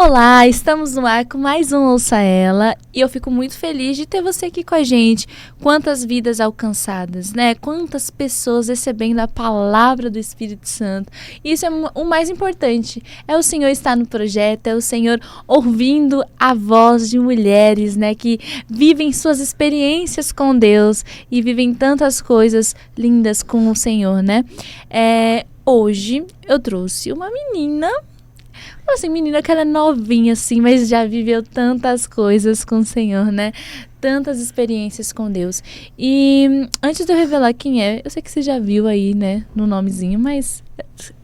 Olá, estamos no ar com mais um Ouça Ela e eu fico muito feliz de ter você aqui com a gente. Quantas vidas alcançadas, né? Quantas pessoas recebendo a palavra do Espírito Santo. Isso é o mais importante, é o Senhor estar no projeto, é o Senhor ouvindo a voz de mulheres, né? Que vivem suas experiências com Deus e vivem tantas coisas lindas com o Senhor, né? Hoje eu trouxe uma menina que ela é novinha assim, mas já viveu tantas coisas com o Senhor, né? Tantas experiências com Deus. E antes de eu revelar quem é, eu sei que você já viu aí, né, no nomezinho, mas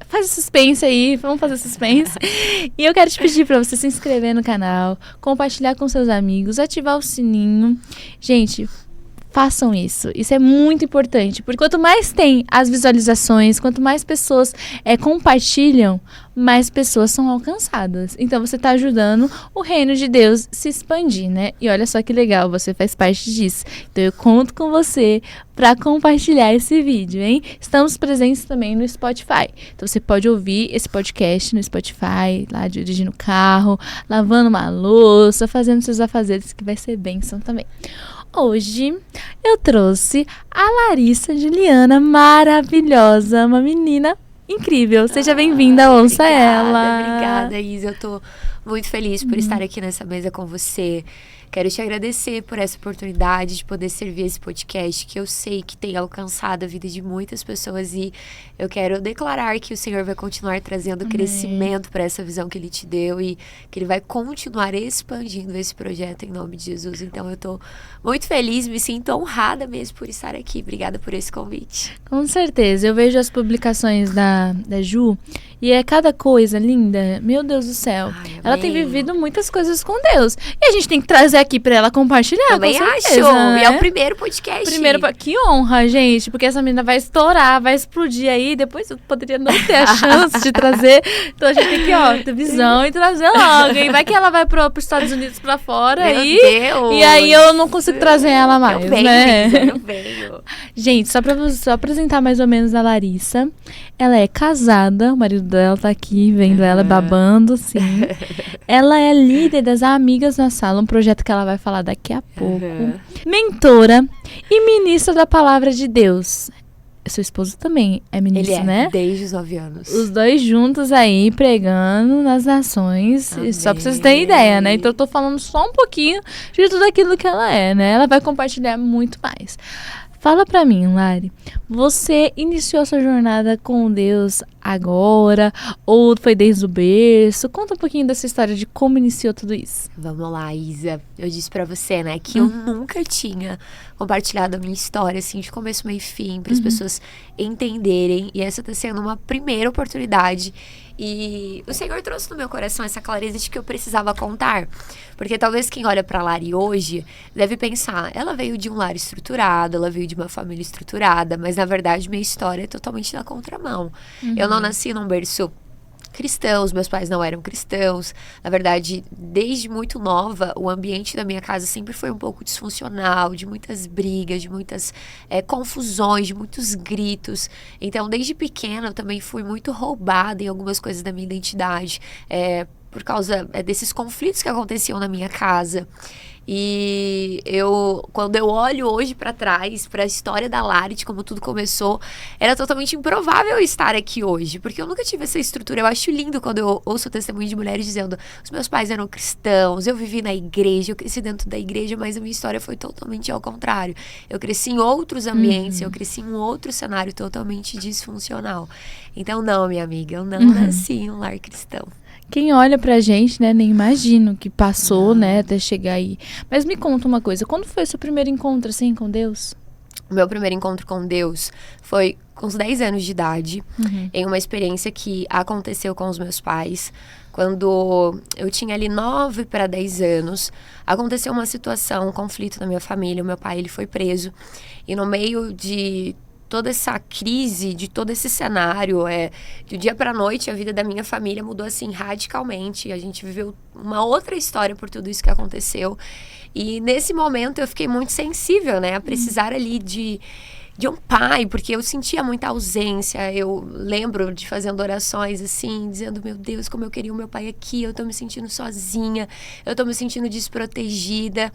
faz suspense aí, vamos fazer suspense. E eu quero te pedir para você se inscrever no canal, compartilhar com seus amigos, ativar o sininho. Gente, façam isso. Isso é muito importante, porque quanto mais tem as visualizações, quanto mais pessoas compartilham, mais pessoas são alcançadas. Então você está ajudando o reino de Deus se expandir, né? E olha só que legal, você faz parte disso. Então eu conto com você para compartilhar esse vídeo, hein? Estamos presentes também no Spotify. Então você pode ouvir esse podcast no Spotify, lá dirigindo o carro, lavando uma louça, fazendo seus afazeres, que vai ser bênção também. Hoje eu trouxe a Larissa Juliana, maravilhosa, uma menina incrível. Seja bem-vinda, ouça ela. Obrigada, Isa. Eu tô muito feliz por estar aqui nessa mesa com você. Quero te agradecer por essa oportunidade de poder servir esse podcast, que eu sei que tem alcançado a vida de muitas pessoas, e eu quero declarar que o Senhor vai continuar trazendo crescimento para essa visão que Ele te deu e que Ele vai continuar expandindo esse projeto em nome de Jesus. Então eu tô muito feliz, me sinto honrada mesmo por estar aqui. Obrigada por esse convite. Com certeza, eu vejo as publicações da Ju e é cada coisa linda, meu Deus do céu. Ai, ela tem vivido muitas coisas com Deus e a gente tem que trazer aqui pra ela compartilhar. Também com certeza, acho, né? e é o primeiro podcast. Que honra, gente, porque essa menina vai estourar, vai explodir aí, depois eu poderia não ter a chance de trazer, então a gente tem que, ter visão e trazer logo, e vai que ela vai pros Estados Unidos pra fora aí, e aí eu não consigo trazer ela mais, eu venho, né? Eu venho. Gente, só pra apresentar mais ou menos a Larissa, ela é casada, o marido dela tá aqui vendo ela babando, sim. Ela é líder das Amigas na Sala, um projeto que ela vai falar daqui a pouco. Mentora e ministra da Palavra de Deus. Seu esposo também é ministro, né? Desde os 9 anos. Os dois juntos aí, pregando nas nações. Amém. Só pra vocês terem ideia, né? Então eu tô falando só um pouquinho de tudo aquilo que ela é, né? Ela vai compartilhar muito mais. Fala pra mim, Lari, você iniciou a sua jornada com Deus agora ou foi desde o berço? Conta um pouquinho dessa história de como iniciou tudo isso. Vamos lá, Isa. Eu disse pra você, né, que eu nunca tinha compartilhado a minha história, assim, de começo, meio e fim, para as pessoas entenderem. E essa tá sendo uma primeira oportunidade. E o Senhor trouxe no meu coração essa clareza de que eu precisava contar. Porque talvez quem olha pra Lari hoje deve pensar, ela veio de um lar estruturado, ela veio de uma família estruturada, mas na verdade minha história é totalmente na contramão. Eu não nasci num berço cristãos, meus pais não eram cristãos. Na verdade, desde muito nova, o ambiente da minha casa sempre foi um pouco disfuncional, de muitas brigas, de muitas confusões, de muitos gritos. Então, desde pequena, eu também fui muito roubada em algumas coisas da minha identidade, por causa desses conflitos que aconteciam na minha casa. E quando eu olho hoje pra trás, pra história da Lari, de como tudo começou, era totalmente improvável estar aqui hoje, porque eu nunca tive essa estrutura. Eu acho lindo quando eu ouço o testemunho de mulheres dizendo, os meus pais eram cristãos, eu vivi na igreja, eu cresci dentro da igreja, mas a minha história foi totalmente ao contrário. Eu cresci em outros ambientes, eu cresci em um outro cenário totalmente disfuncional. Então não, minha amiga, eu não nasci em um lar cristão. Quem olha pra gente, né, nem imagina o que passou, né, até chegar aí. Mas me conta uma coisa, quando foi o seu primeiro encontro, assim, com Deus? O meu primeiro encontro com Deus foi com uns 10 anos de idade, em uma experiência que aconteceu com os meus pais. Quando eu tinha ali 9 para 10 anos, aconteceu uma situação, um conflito na minha família. O meu pai, ele foi preso. E no meio de toda essa crise, de todo esse cenário, de um dia para a noite, a vida da minha família mudou assim radicalmente. A gente viveu uma outra história por tudo isso que aconteceu. E nesse momento eu fiquei muito sensível, né, a precisar ali de de um pai, porque eu sentia muita ausência. Eu lembro de fazendo orações assim, dizendo, meu Deus, como eu queria o meu pai aqui, eu tô me sentindo sozinha, eu tô me sentindo desprotegida.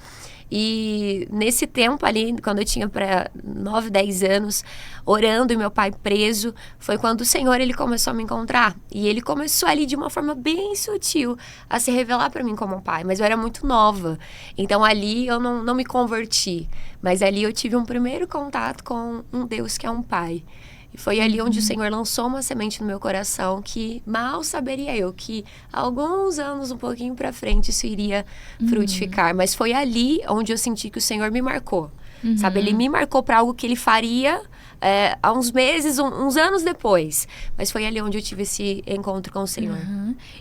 E nesse tempo ali, quando eu tinha para 9, 10 anos, orando e meu pai preso, foi quando o Senhor, ele começou a me encontrar. E ele começou ali de uma forma bem sutil a se revelar para mim como um pai. Mas eu era muito nova. Então ali eu não me converti. Mas ali eu tive um primeiro contato com um Deus que é um pai. E foi ali onde o Senhor lançou uma semente no meu coração que mal saberia eu que alguns anos, um pouquinho para frente, isso iria frutificar. Mas foi ali onde eu senti que o Senhor me marcou. Sabe, ele me marcou para algo que ele faria há uns meses, uns anos depois. Mas foi ali onde eu tive esse encontro com o Senhor.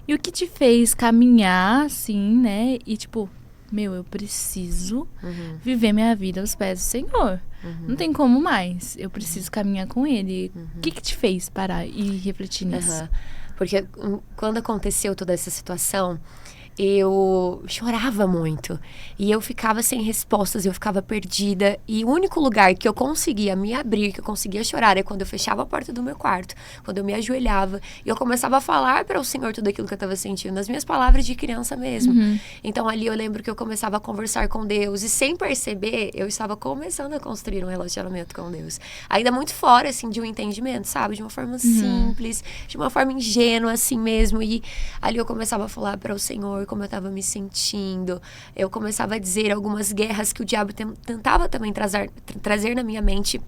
E o que te fez caminhar, assim, né? E tipo, eu preciso viver minha vida aos pés do Senhor. Não tem como mais. Eu preciso caminhar com Ele. O que te fez parar e refletir nisso? Porque quando aconteceu toda essa situação, eu chorava muito. E eu ficava sem respostas, eu ficava perdida. E o único lugar que eu conseguia me abrir, que eu conseguia chorar, é quando eu fechava a porta do meu quarto, quando eu me ajoelhava. E eu começava a falar para o Senhor tudo aquilo que eu estava sentindo, nas minhas palavras de criança mesmo. Então ali eu lembro que eu começava a conversar com Deus. E sem perceber, eu estava começando a construir um relacionamento com Deus. Ainda muito fora, assim, de um entendimento, sabe? De uma forma simples, de uma forma ingênua, assim mesmo. E ali eu começava a falar para o Senhor como eu estava me sentindo. Eu começava a dizer algumas guerras que o diabo tentava também trazer na minha mente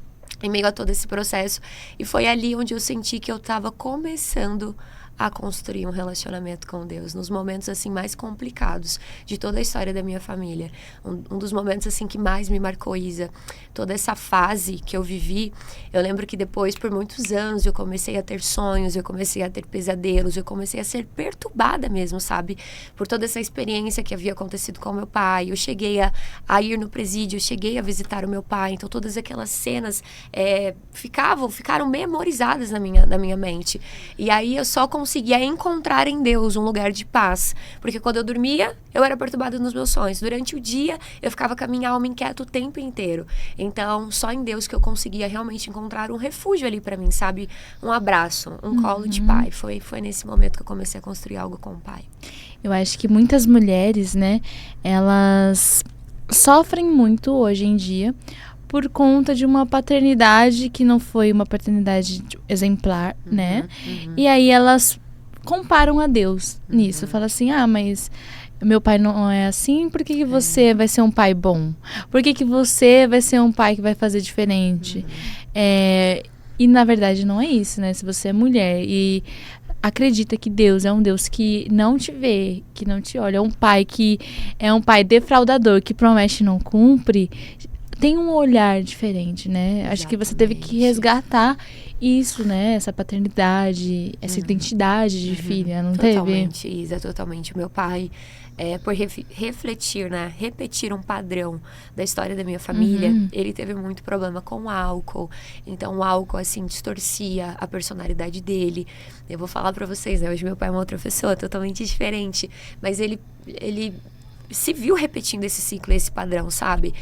em meio a todo esse processo. E foi ali onde eu senti que eu estava começando a construir um relacionamento com Deus, nos momentos assim mais complicados de toda a história da minha família. Um dos momentos assim que mais me marcou, Isa, toda essa fase que eu vivi, eu lembro que depois, por muitos anos, eu comecei a ter sonhos, eu comecei a ter pesadelos, eu comecei a ser perturbada mesmo, sabe? Por toda essa experiência que havia acontecido com meu pai. Eu cheguei a ir no presídio, eu cheguei a visitar o meu pai, então todas aquelas cenas ficaram memorizadas na minha mente. E aí eu só conseguia encontrar em Deus um lugar de paz. Porque quando eu dormia, eu era perturbada nos meus sonhos. Durante o dia, eu ficava com a minha alma inquieta o tempo inteiro. Então, só em Deus que eu conseguia realmente encontrar um refúgio ali pra mim, sabe? Um abraço, um colo de pai. Foi nesse momento que eu comecei a construir algo com o pai. Eu acho que muitas mulheres, né, elas sofrem muito hoje em dia por conta de uma paternidade que não foi uma paternidade exemplar, né? E aí elas comparam a Deus nisso. Falam assim, mas meu pai não é assim, por que você vai ser um pai bom? Por que você vai ser um pai que vai fazer diferente? E na verdade não é isso, né? Se você é mulher e acredita que Deus é um Deus que não te vê, que não te olha, é um pai defraudador, que promete e não cumpre, tem um olhar diferente, né? Exatamente. Acho que você teve que resgatar isso, né? Essa paternidade, essa identidade de filha, não teve? Totalmente, Isa, totalmente. O meu pai, por refletir, né? Repetir um padrão da história da minha família, ele teve muito problema com o álcool. Então, o álcool, assim, distorcia a personalidade dele. Eu vou falar pra vocês, né? Hoje meu pai é uma outra pessoa, totalmente diferente. Mas ele se viu repetindo esse ciclo, esse padrão, sabe?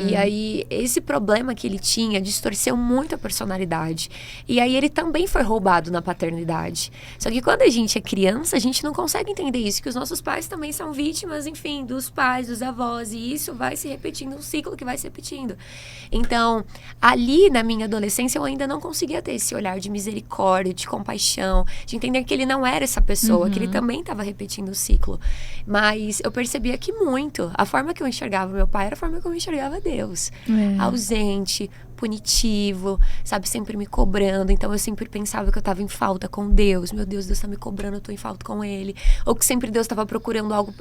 E aí, esse problema que ele tinha distorceu muito a personalidade. E aí, ele também foi roubado na paternidade. Só que quando a gente é criança, a gente não consegue entender isso, que os nossos pais também são vítimas, enfim, dos pais, dos avós. E isso vai se repetindo, um ciclo que vai se repetindo. Então, ali na minha adolescência, eu ainda não conseguia ter esse olhar de misericórdia, de compaixão, de entender que ele não era essa pessoa, que ele também estava repetindo o ciclo. Mas eu percebia que muito. A forma que eu enxergava meu pai era a forma que eu enxergava Deus. Ausente, punitivo, sabe? Sempre me cobrando. Então, eu sempre pensava que eu estava em falta com Deus. Meu Deus, Deus está me cobrando, eu tô em falta com Ele. Ou que sempre Deus estava procurando algo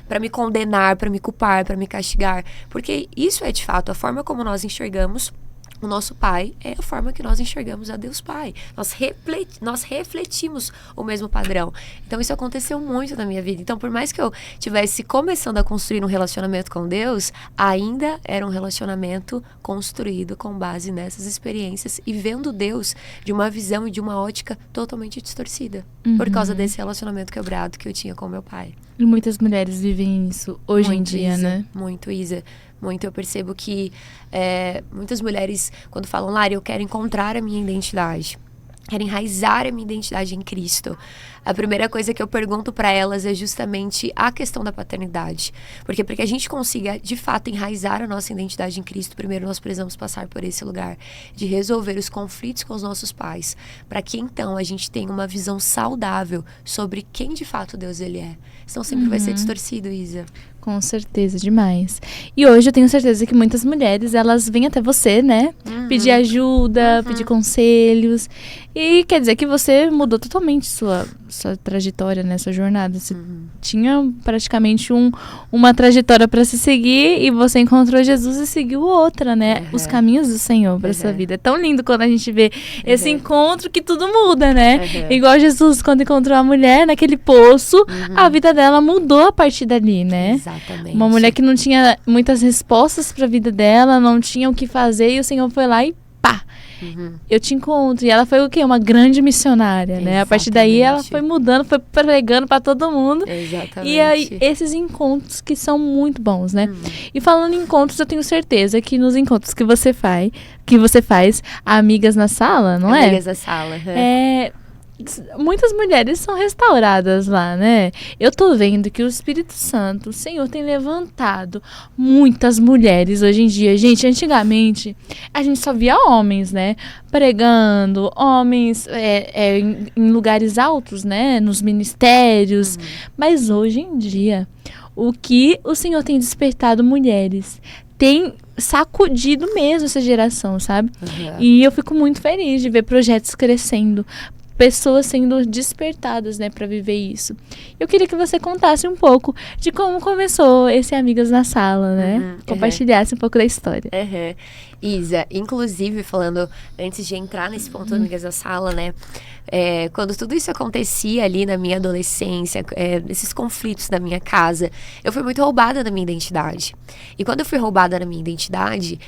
para me condenar, para me culpar, para me castigar. Porque isso é, de fato, a forma como nós enxergamos o nosso pai, é a forma que nós enxergamos a Deus Pai. Nós refletimos o mesmo padrão. Então, isso aconteceu muito na minha vida. Então, por mais que eu estivesse começando a construir um relacionamento com Deus, ainda era um relacionamento construído com base nessas experiências e vendo Deus de uma visão e de uma ótica totalmente distorcida. Por causa desse relacionamento quebrado que eu tinha com meu pai. E muitas mulheres vivem isso hoje em dia, Isa, né? Muito, Isa. muito. Eu percebo que muitas mulheres, quando falam, Lari, eu quero encontrar a minha identidade, quero enraizar a minha identidade em Cristo, a primeira coisa que eu pergunto para elas é justamente a questão da paternidade. Porque para que a gente consiga, de fato, enraizar a nossa identidade em Cristo, primeiro nós precisamos passar por esse lugar de resolver os conflitos com os nossos pais, para que então a gente tenha uma visão saudável sobre quem de fato Deus ele é. Senão sempre vai ser distorcido, Isa. Com certeza, demais. E hoje eu tenho certeza que muitas mulheres, elas vêm até você, né? Pedir ajuda, pedir conselhos. E quer dizer que você mudou totalmente sua trajetória, né? Sua jornada. Você tinha praticamente uma trajetória para se seguir e você encontrou Jesus e seguiu outra, né? Os caminhos do Senhor para sua vida. É tão lindo quando a gente vê esse encontro que tudo muda, né? Igual Jesus, quando encontrou a mulher naquele poço, a vida dela mudou a partir dali, né? Exatamente. Uma mulher que não tinha muitas respostas para a vida dela, não tinha o que fazer, e o Senhor foi lá e pá! Eu te encontro. E ela foi o quê? Uma grande missionária, né? A partir daí ela foi mudando, foi pregando para todo mundo. Exatamente. E aí, esses encontros que são muito bons, né? E falando em encontros, eu tenho certeza que nos encontros que você faz, Amigas na Sala, não é? Amigas na Sala. Muitas mulheres são restauradas lá, né? Eu tô vendo que o Espírito Santo, o Senhor, tem levantado muitas mulheres hoje em dia. Gente, antigamente, a gente só via homens, né? Pregando, homens em lugares altos, né? Nos ministérios. Mas hoje em dia, o que o Senhor tem despertado mulheres tem sacudido mesmo essa geração, sabe? E eu fico muito feliz de ver projetos crescendo, pessoas sendo despertadas, né, para viver isso. Eu queria que você contasse um pouco de como começou esse Amigas na Sala, né? Compartilhasse um pouco da história. Isa, inclusive, falando, antes de entrar nesse ponto Amigas na Sala, né? Quando tudo isso acontecia ali na minha adolescência, esses conflitos da minha casa, eu fui muito roubada da minha identidade. E quando eu fui roubada da minha identidade,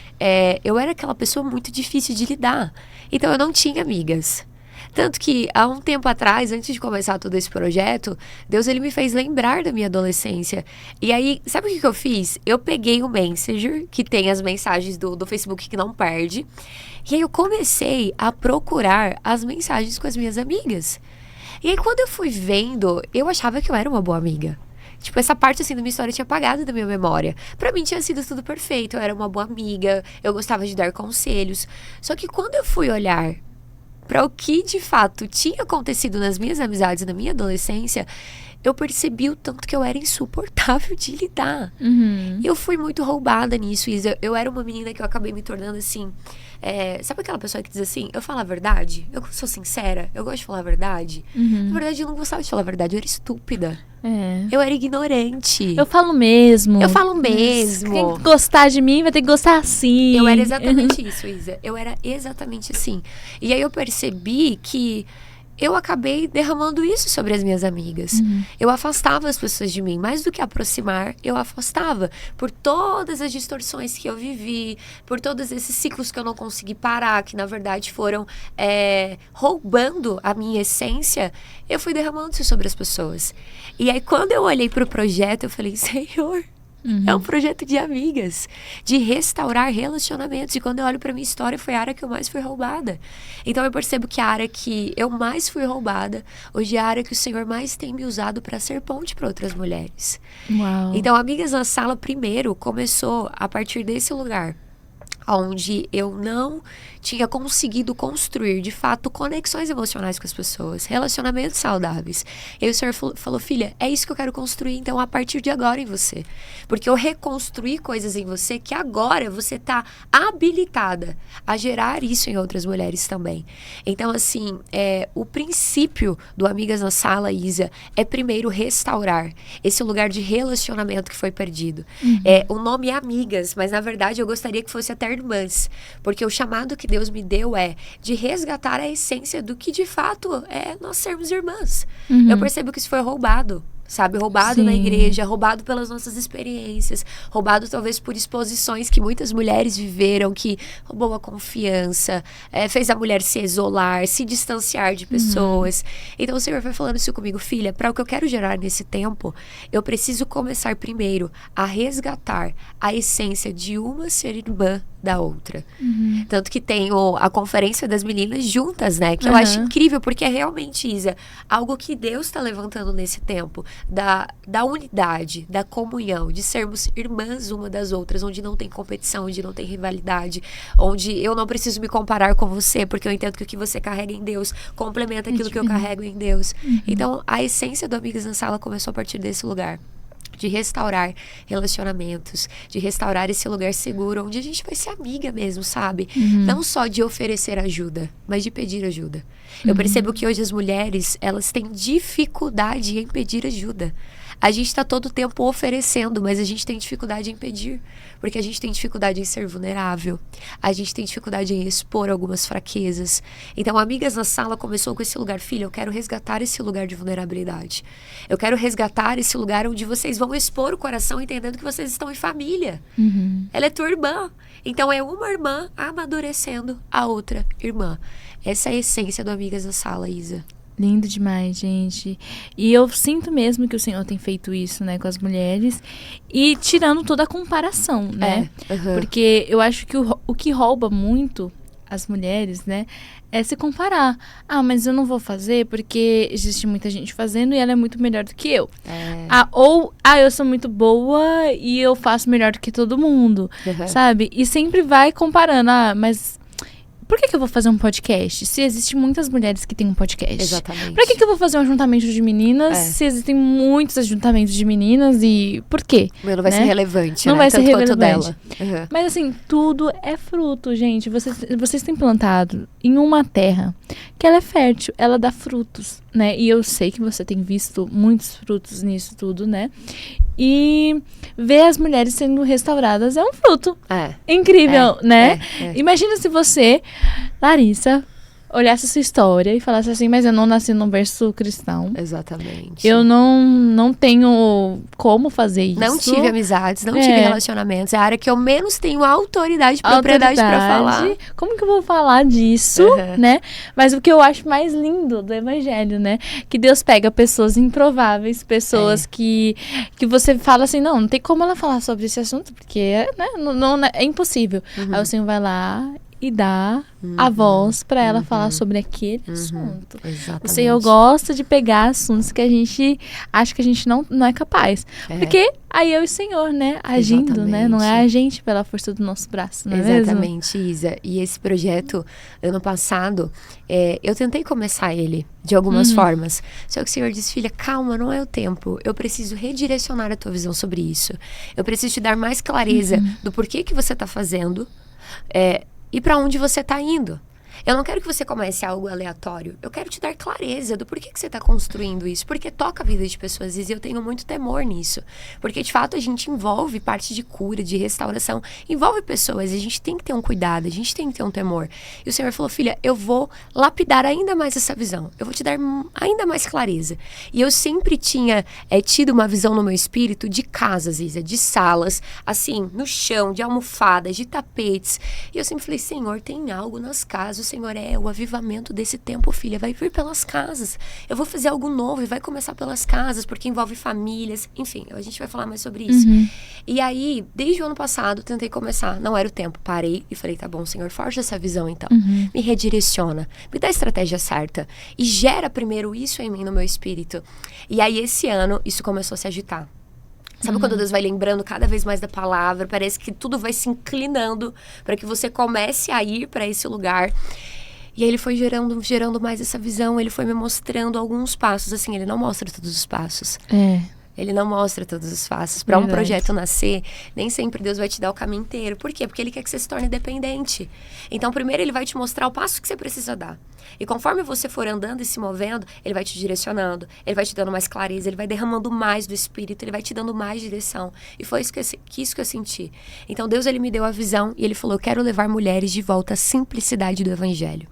eu era aquela pessoa muito difícil de lidar. Então eu não tinha amigas. Tanto que, há um tempo atrás, antes de começar todo esse projeto, Deus ele me fez lembrar da minha adolescência. E aí, sabe o que eu fiz? Eu peguei o Messenger, que tem as mensagens do Facebook que não perde. E aí eu comecei a procurar as mensagens com as minhas amigas. E aí, quando eu fui vendo, eu achava que eu era uma boa amiga. Tipo, essa parte, assim, da minha história tinha apagado da minha memória. Pra mim tinha sido tudo perfeito, eu era uma boa amiga, eu gostava de dar conselhos. Só que quando eu fui olhar para o que de fato tinha acontecido nas minhas amizades na minha adolescência, eu percebi o tanto que eu era insuportável de lidar. Eu fui muito roubada nisso, Isa. Eu era uma menina que eu acabei me tornando assim... sabe aquela pessoa que diz assim, eu falo a verdade? Eu sou sincera? Eu gosto de falar a verdade? Na verdade, eu não gostava de falar a verdade, eu era estúpida. Eu era ignorante. Eu falo mesmo. Eu falo mesmo. Quem gostar de mim vai ter que gostar assim. Eu era exatamente isso, Isa. Eu era exatamente assim. E aí eu percebi que eu acabei derramando isso sobre as minhas amigas. Eu afastava as pessoas de mim. Mais do que aproximar, eu afastava. Por todas as distorções que eu vivi, por todos esses ciclos que eu não consegui parar, que na verdade foram roubando a minha essência, eu fui derramando isso sobre as pessoas. E aí quando eu olhei para o projeto, eu falei, Senhor, é um projeto de amigas, de restaurar relacionamentos. E quando eu olho pra minha história, foi a área que eu mais fui roubada. Então eu percebo que a área que eu mais fui roubada, hoje é a área que o Senhor mais tem me usado para ser ponte para outras mulheres. Uau. Então, Amigas na Sala, primeiro, começou a partir desse lugar, onde eu não tinha conseguido construir, de fato, conexões emocionais com as pessoas, relacionamentos saudáveis. E aí o Senhor falou, filha, é isso que eu quero construir, então, a partir de agora em você. Porque eu reconstruí coisas em você que agora você está habilitada a gerar isso em outras mulheres também. Então, assim, o princípio do Amigas na Sala, Isa, é primeiro restaurar esse lugar de relacionamento que foi perdido. O nome é Amigas, mas na verdade eu gostaria que fosse até irmãs, porque o chamado que Deus me deu é de resgatar a essência do que de fato é nós sermos irmãs. Eu percebo que isso foi roubado sabe? Roubado Sim. na igreja, roubado pelas nossas experiências, roubado talvez por exposições que muitas mulheres viveram, que roubou a confiança, fez a mulher se isolar, se distanciar de pessoas. Então o Senhor foi falando isso comigo, filha, para o que eu quero gerar nesse tempo, eu preciso começar primeiro a resgatar a essência de uma ser irmã da outra. Tanto que tem a conferência das meninas juntas, né? Que eu acho incrível, porque é realmente, Isa, algo que Deus está levantando nesse tempo, da unidade, da comunhão, de sermos irmãs uma das outras, onde não tem competição, onde não tem rivalidade, onde eu não preciso me comparar com você, porque eu entendo que o que você carrega em Deus complementa aquilo que eu carrego em Deus. Então, a essência do Amigas na Sala começou a partir desse lugar. De restaurar relacionamentos, de restaurar esse lugar seguro, onde a gente vai ser amiga mesmo, sabe? Não só de oferecer ajuda, mas de pedir ajuda. Eu percebo que hoje as mulheres, elas têm dificuldade em pedir ajuda. A gente está todo o tempo oferecendo, mas a gente tem dificuldade em pedir. Porque a gente tem dificuldade em ser vulnerável. A gente tem dificuldade em expor algumas fraquezas. Então, Amigas na Sala começou com esse lugar. Filha, eu quero resgatar esse lugar de vulnerabilidade. Eu quero resgatar esse lugar onde vocês vão expor o coração, entendendo que vocês estão em família. Ela é tua irmã. Então, é uma irmã amadurecendo a outra irmã. Essa é a essência do Amigas na Sala, Isa. Lindo demais, gente. E eu sinto mesmo que o Senhor tem feito isso, né, com as mulheres. E tirando toda a comparação, né? Porque eu acho que o que rouba muito as mulheres, né, é se comparar. Ah, mas eu não vou fazer porque existe muita gente fazendo e ela é muito melhor do que eu. Eu sou muito boa e eu faço melhor do que todo mundo, sabe? E sempre vai comparando. Ah, mas... por que eu vou fazer um podcast se existem muitas mulheres que têm um podcast? Exatamente. Pra que eu vou fazer um ajuntamento de meninas se existem muitos ajuntamentos de meninas e por quê? O meu não vai ser relevante, não né? vai ser Tanto relevante. quanto dela. Mas assim, tudo é fruto, gente. Vocês têm plantado em uma terra que ela é fértil, ela dá frutos, né? E eu sei que você tem visto muitos frutos nisso tudo, né? E ver as mulheres sendo restauradas é um fruto incrível, né? Imagina se você, Larissa, olhasse a sua história e falasse assim, mas eu não nasci num berço cristão. Exatamente. Eu não tenho como fazer isso. Não tive amizades, não tive relacionamentos. É a área que eu menos tenho autoridade, propriedade pra falar. Como que eu vou falar disso, né? Mas o que eu acho mais lindo do evangelho, né? Que Deus pega pessoas improváveis, pessoas que você fala assim, não tem como ela falar sobre esse assunto, porque né, é impossível. Aí o Senhor vai lá e dá a voz para ela falar sobre aquele assunto. Exatamente. O Senhor gosta de pegar assuntos que a gente acha que a gente não é capaz. Porque aí é o Senhor, né? Agindo, né? Não é a gente pela força do nosso braço, não é mesmo? Exatamente, Isa. E esse projeto, ano passado, eu tentei começar ele de algumas formas. Só que o Senhor disse, filha, calma, não é o tempo. Eu preciso redirecionar a tua visão sobre isso. Eu preciso te dar mais clareza do porquê que você está fazendo. E para onde você está indo. Eu não quero que você comece algo aleatório. Eu quero te dar clareza do porquê que você está construindo isso. Porque toca a vida de pessoas. E eu tenho muito temor nisso. Porque, de fato, a gente envolve parte de cura, de restauração. Envolve pessoas. E a gente tem que ter um cuidado. A gente tem que ter um temor. E o Senhor falou, filha, eu vou lapidar ainda mais essa visão. Eu vou te dar ainda mais clareza. E eu sempre tinha tido uma visão no meu espírito de casas, Isa. De salas, assim, no chão, de almofadas, de tapetes. E eu sempre falei, Senhor, tem algo nas casas. O Senhor o avivamento desse tempo, filha, vai vir pelas casas. Eu vou fazer algo novo e vai começar pelas casas, porque envolve famílias. Enfim, a gente vai falar mais sobre isso. E aí, desde o ano passado, tentei começar. Não era o tempo. Parei e falei, tá bom, Senhor, forja essa visão então. Me redireciona. Me dá a estratégia certa. E gera primeiro isso em mim, no meu espírito. E aí, esse ano, isso começou a se agitar. Sabe quando Deus vai lembrando cada vez mais da palavra? Parece que tudo vai se inclinando para que você comece a ir para esse lugar. E aí ele foi gerando mais essa visão. Ele foi me mostrando alguns passos. Assim, ele não mostra todos os passos. Ele não mostra todos os passos. Para um projeto nascer, nem sempre Deus vai te dar o caminho inteiro. Por quê? Porque Ele quer que você se torne dependente. Então, primeiro Ele vai te mostrar o passo que você precisa dar. E conforme você for andando e se movendo, Ele vai te direcionando. Ele vai te dando mais clareza. Ele vai derramando mais do Espírito. Ele vai te dando mais direção. E foi isso que eu senti. Então, Deus, Ele me deu a visão e Ele falou, eu quero levar mulheres de volta à simplicidade do Evangelho.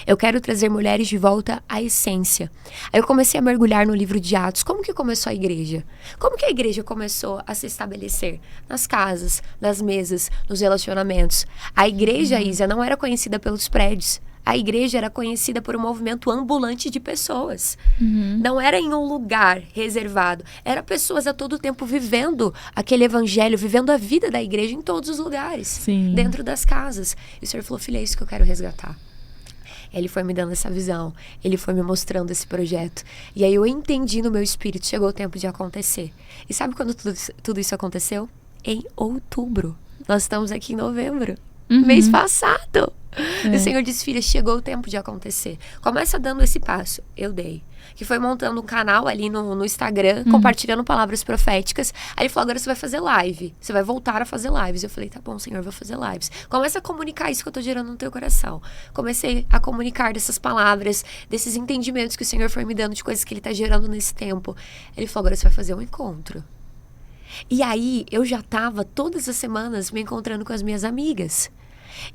Eu quero trazer mulheres de volta à essência. Aí eu comecei a mergulhar no livro de Atos. Como que começou a igreja? Como que a igreja começou a se estabelecer? Nas casas, nas mesas, nos relacionamentos. A igreja, Isa, não era conhecida pelos prédios. A igreja era conhecida por um movimento ambulante de pessoas. Não era em um lugar reservado. Era pessoas a todo tempo vivendo aquele evangelho, vivendo a vida da igreja em todos os lugares. Sim. Dentro das casas. E o Senhor falou, filha, é isso que eu quero resgatar. Ele foi me dando essa visão. Ele foi me mostrando esse projeto. E aí eu entendi no meu espírito, chegou o tempo de acontecer. E sabe quando tudo isso aconteceu? Em outubro. Nós estamos aqui em novembro. Mês passado. O Senhor disse, filha, chegou o tempo de acontecer. Começa dando esse passo. Eu dei. Que foi montando um canal ali no Instagram, compartilhando palavras proféticas. Aí ele falou, agora você vai fazer live. Você vai voltar a fazer lives. Eu falei, tá bom, Senhor, eu vou fazer lives. Começa a comunicar isso que eu tô gerando no teu coração. Comecei a comunicar dessas palavras, desses entendimentos que o Senhor foi me dando, de coisas que ele tá gerando nesse tempo. Ele falou, agora você vai fazer um encontro. E aí, eu já tava todas as semanas me encontrando com as minhas amigas.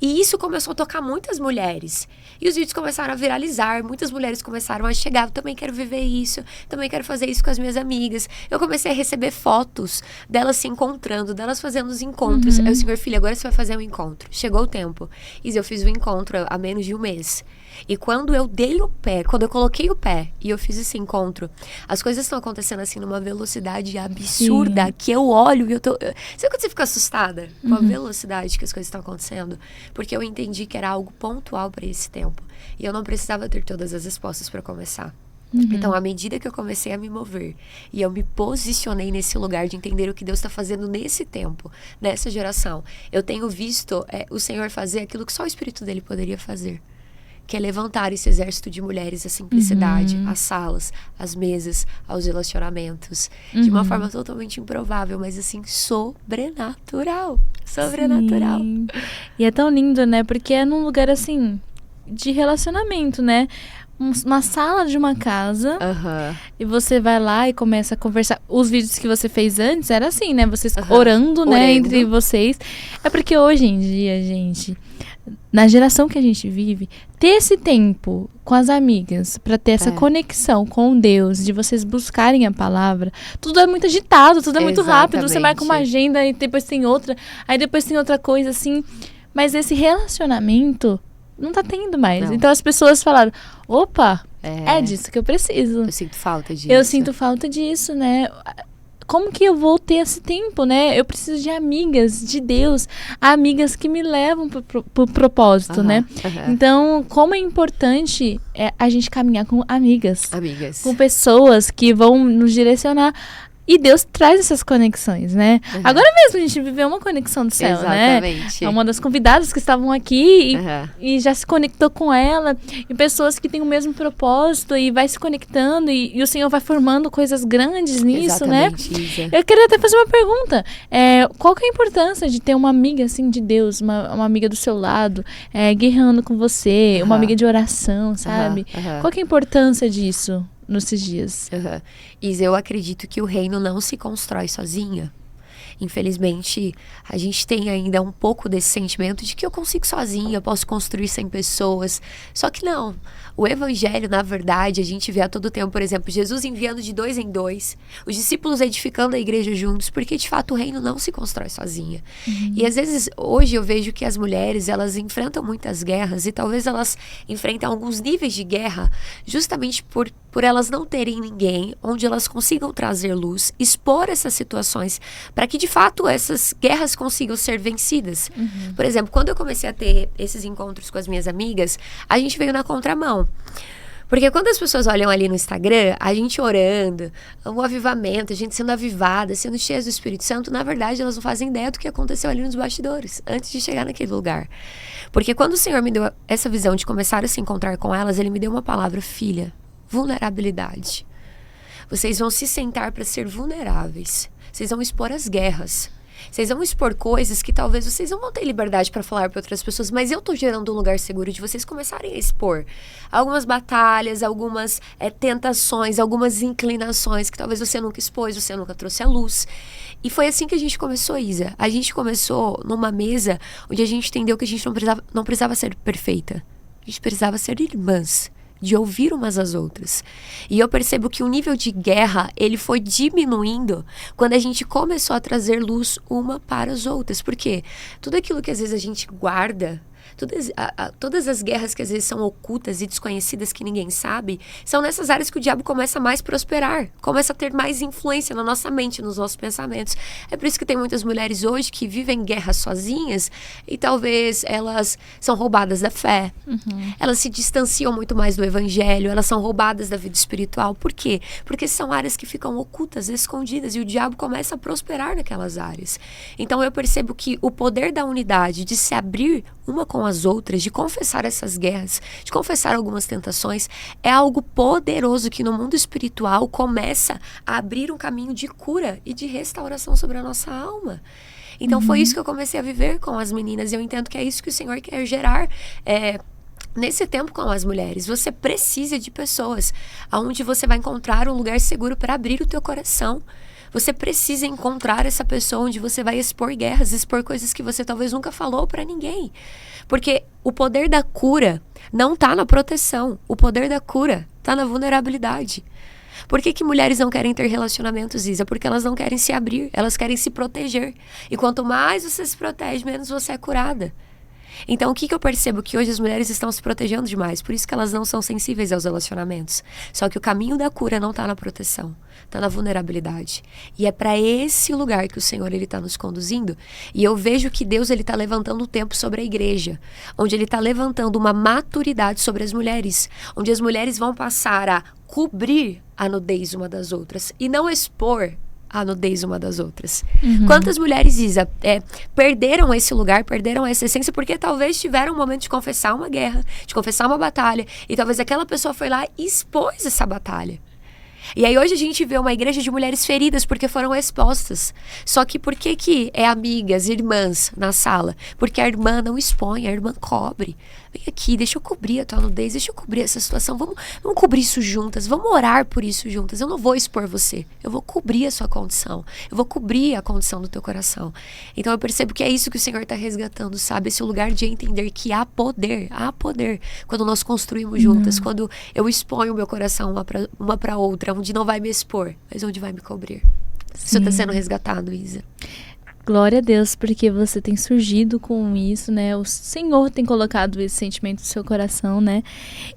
E isso começou a tocar muitas mulheres. E os vídeos começaram a viralizar. Muitas mulheres começaram a chegar. Eu também quero viver isso. Também quero fazer isso com as minhas amigas. Eu comecei a receber fotos delas se encontrando, delas fazendo os encontros. Aí o Senhor, filha, agora você vai fazer um encontro. Chegou o tempo. E eu fiz o encontro há menos de um mês. E quando eu dei o pé, quando eu coloquei o pé e eu fiz esse encontro, as coisas estão acontecendo assim numa velocidade absurda. Sim. Que eu olho e eu tô... Sabe quando você fica assustada com a velocidade que as coisas estão acontecendo? Porque eu entendi que era algo pontual para esse tempo. E eu não precisava ter todas as respostas para começar. Então, à medida que eu comecei a me mover e eu me posicionei nesse lugar de entender o que Deus está fazendo nesse tempo, nessa geração, eu tenho visto o Senhor fazer aquilo que só o Espírito dele poderia fazer. Que é levantar esse exército de mulheres, a simplicidade, as salas, as mesas, aos relacionamentos. De uma forma totalmente improvável, mas assim, sobrenatural. Sobrenatural. Sim. E é tão lindo, né? Porque é num lugar assim, de relacionamento, né? Uma sala de uma casa. E você vai lá e começa a conversar. Os vídeos que você fez antes era assim, né? Vocês orando, né? Entre vocês. É porque hoje em dia, gente, na geração que a gente vive, ter esse tempo com as amigas, pra ter essa conexão com Deus, de vocês buscarem a palavra, tudo é muito agitado, tudo é muito rápido. Você marca uma agenda e depois tem outra, aí depois tem outra coisa, assim. Mas esse relacionamento não tá tendo mais. Não. Então as pessoas falaram, opa, é disso que eu preciso. Eu sinto falta disso. Eu sinto falta disso, né? Como que eu vou ter esse tempo, né? Eu preciso de amigas de Deus, amigas que me levam pro propósito, né? Então, como é importante a gente caminhar com amigas. Com pessoas que vão nos direcionar. E Deus traz essas conexões, né? Agora mesmo a gente viveu uma conexão do céu, Exatamente. né? Uma das convidadas que estavam aqui e já se conectou com ela. E pessoas que têm o mesmo propósito e vai se conectando. E o Senhor vai formando coisas grandes nisso, né? Isa. Eu queria até fazer uma pergunta. Qual que é a importância de ter uma amiga assim de Deus? Uma amiga do seu lado, guerreando com você. Uma amiga de oração, sabe? Qual que é a importância disso nesses dias? Isa, eu acredito que o reino não se constrói sozinha. Infelizmente, a gente tem ainda um pouco desse sentimento de que eu consigo sozinha, eu posso construir 100 pessoas. Só que não. O evangelho, na verdade, a gente vê a todo tempo, por exemplo, Jesus enviando de 2 em 2, os discípulos edificando a igreja juntos, porque de fato o reino não se constrói sozinha. E às vezes, hoje eu vejo que as mulheres, elas enfrentam muitas guerras e talvez elas enfrentam alguns níveis de guerra justamente por elas não terem ninguém onde elas consigam trazer luz, expor essas situações, para que de fato essas guerras consigam ser vencidas. Por exemplo, quando eu comecei a ter esses encontros com as minhas amigas, a gente veio na contramão. Porque quando as pessoas olham ali no Instagram, a gente orando, um avivamento, a gente sendo avivada, sendo cheia do Espírito Santo, na verdade elas não fazem ideia do que aconteceu ali nos bastidores, antes de chegar naquele lugar. Porque quando o Senhor me deu essa visão de começar a se encontrar com elas, Ele me deu uma palavra, filha, vulnerabilidade. Vocês vão se sentar para ser vulneráveis. Vocês vão expor as guerras. Vocês vão expor coisas que talvez vocês não vão ter liberdade para falar para outras pessoas, mas eu tô gerando um lugar seguro de vocês começarem a expor algumas batalhas, algumas tentações, algumas inclinações que talvez você nunca expôs, você nunca trouxe à luz. E foi assim que a gente começou, Isa. A gente começou numa mesa onde a gente entendeu que a gente não precisava ser perfeita. A gente precisava ser irmãs, de ouvir umas às outras. E eu percebo que o nível de guerra, ele foi diminuindo quando a gente começou a trazer luz uma para as outras. Por quê? Tudo aquilo que às vezes a gente guarda, todas as guerras que às vezes são ocultas e desconhecidas que ninguém sabe, são nessas áreas que o diabo começa a mais prosperar, começa a ter mais influência na nossa mente, nos nossos pensamentos. É por isso que tem muitas mulheres hoje que vivem guerras sozinhas e talvez elas são roubadas da fé, elas se distanciam muito mais do evangelho, elas são roubadas da vida espiritual. Por quê? Porque são áreas que ficam ocultas, escondidas, e o diabo começa a prosperar naquelas áreas. Então eu percebo que o poder da unidade, de se abrir uma com as outras, de confessar essas guerras, de confessar algumas tentações, é algo poderoso que no mundo espiritual começa a abrir um caminho de cura e de restauração sobre a nossa alma. Então foi isso que eu comecei a viver com as meninas, e eu entendo que é isso que o Senhor quer gerar nesse tempo com as mulheres. Você precisa de pessoas onde você vai encontrar um lugar seguro para abrir o teu coração. Você precisa encontrar essa pessoa onde você vai expor guerras, expor coisas que você talvez nunca falou para ninguém. Porque o poder da cura não está na proteção. O poder da cura está na vulnerabilidade. Por que mulheres não querem ter relacionamentos, Isa? Porque elas não querem se abrir, elas querem se proteger. E quanto mais você se protege, menos você é curada. Então, o que eu percebo? Que hoje as mulheres estão se protegendo demais. Por isso que elas não são sensíveis aos relacionamentos. Só que o caminho da cura não está na proteção. Está na vulnerabilidade. E é para esse lugar que o Senhor está nos conduzindo. E eu vejo que Deus está levantando o tempo sobre a igreja. Onde Ele está levantando uma maturidade sobre as mulheres. Onde as mulheres vão passar a cobrir a nudez uma das outras. E não expor a nudez uma das outras. Quantas mulheres, Isa, perderam esse lugar, perderam essa essência, porque talvez tiveram um momento de confessar uma guerra, de confessar uma batalha, e talvez aquela pessoa foi lá e expôs essa batalha. E aí hoje a gente vê uma igreja de mulheres feridas porque foram expostas. Só que por que é amigas, irmãs na sala? Porque a irmã não expõe, a irmã cobre. Vem aqui, deixa eu cobrir a tua nudez, deixa eu cobrir essa situação, vamos cobrir isso juntas, vamos orar por isso juntas. Eu não vou expor você, eu vou cobrir a sua condição, eu vou cobrir a condição do teu coração. Então eu percebo que é isso que o Senhor está resgatando, sabe? Esse lugar de entender que há poder quando nós construímos juntas, quando eu exponho o meu coração uma para outra, onde não vai me expor, mas onde vai me cobrir. Sim. Isso está sendo resgatado, Isa. Glória a Deus, porque você tem surgido com isso, né? O Senhor tem colocado esse sentimento no seu coração, né?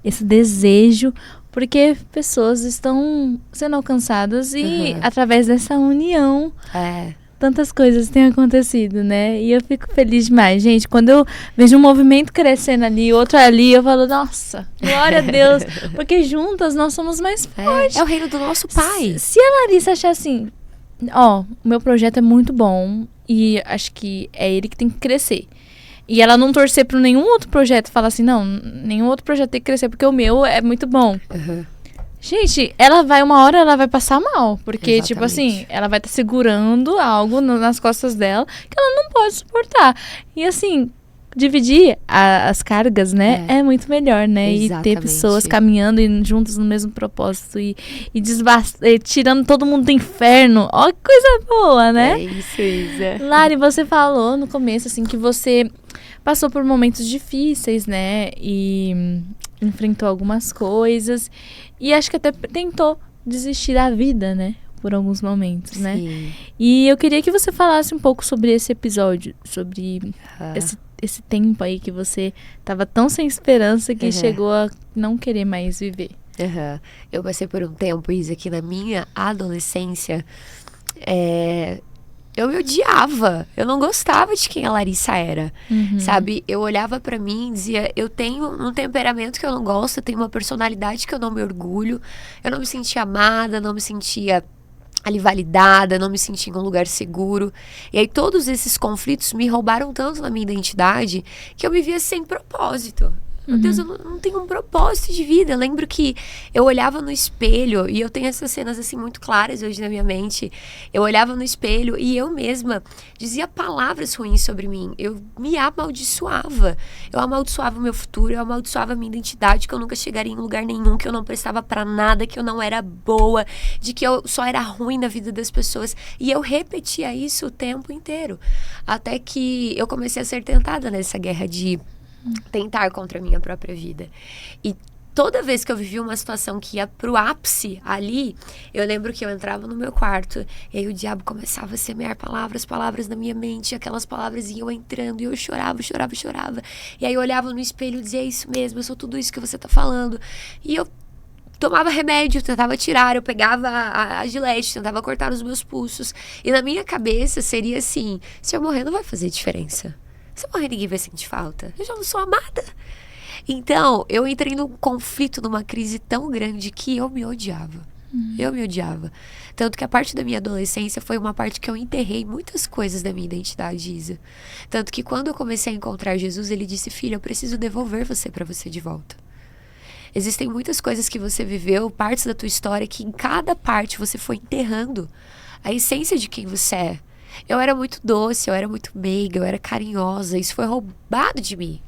Esse desejo, porque pessoas estão sendo alcançadas e através dessa união, tantas coisas têm acontecido, né? E eu fico feliz demais, gente. Quando eu vejo um movimento crescendo ali, outro ali, eu falo, nossa, glória a Deus, porque juntas nós somos mais fortes. É o reino do nosso Pai. Se a Larissa achar assim, o meu projeto é muito bom e acho que é ele que tem que crescer, e ela não torcer para nenhum outro projeto, falar assim, não, nenhum outro projeto tem que crescer porque o meu é muito bom. Gente, uma hora ela vai passar mal, porque exatamente. Tipo assim, ela vai estar segurando algo nas costas dela que ela não pode suportar, e assim, dividir as cargas, né, é muito melhor, né? Exatamente. E ter pessoas caminhando e juntas no mesmo propósito e tirando todo mundo do inferno. Ó, que coisa boa, né? É isso, Isa. Lari, você falou no começo, assim, que você passou por momentos difíceis, né? E enfrentou algumas coisas. E acho que até tentou desistir da vida, né? Por alguns momentos, né? Sim. E eu queria que você falasse um pouco sobre esse episódio, sobre esse tempo aí que você tava tão sem esperança que chegou a não querer mais viver. Eu passei por um tempo, Isa, que na minha adolescência, eu me odiava. Eu não gostava de quem a Larissa era, sabe? Eu olhava pra mim e dizia, eu tenho um temperamento que eu não gosto, eu tenho uma personalidade que eu não me orgulho, eu não me sentia amada, não me sentia ali validada, não me sentia em um lugar seguro. E aí todos esses conflitos me roubaram tanto na minha identidade que eu me via sem propósito. Meu Deus, eu não tenho um propósito de vida. Eu lembro que eu olhava no espelho, e eu tenho essas cenas assim muito claras hoje na minha mente. Eu olhava no espelho e eu mesma dizia palavras ruins sobre mim. Eu me amaldiçoava. Eu amaldiçoava o meu futuro, eu amaldiçoava a minha identidade, que eu nunca chegaria em lugar nenhum, que eu não prestava pra nada, que eu não era boa, de que eu só era ruim na vida das pessoas. E eu repetia isso o tempo inteiro. Até que eu comecei a ser tentada nessa guerra de tentar contra a minha própria vida. E toda vez que eu vivia uma situação que ia pro ápice ali, eu lembro que eu entrava no meu quarto e aí o diabo começava a semear palavras na minha mente, e aquelas palavras iam entrando e eu chorava. E aí eu olhava no espelho e dizia, é isso mesmo, eu sou tudo isso que você tá falando. E eu tomava remédio, tentava tirar, eu pegava a gilete, tentava cortar os meus pulsos. E na minha cabeça seria assim, se eu morrer não vai fazer diferença. Se eu morrer ninguém vai sentir falta. Eu já não sou amada. Então, eu entrei num conflito, numa crise tão grande que eu me odiava. Eu me odiava. Tanto que a parte da minha adolescência foi uma parte que eu enterrei muitas coisas da minha identidade, Isa. Tanto que quando eu comecei a encontrar Jesus, ele disse, filha, eu preciso devolver você para você de volta. Existem muitas coisas que você viveu, partes da tua história, que em cada parte você foi enterrando a essência de quem você é. Eu era muito doce, eu era muito meiga, eu era carinhosa. Isso foi roubado de mim.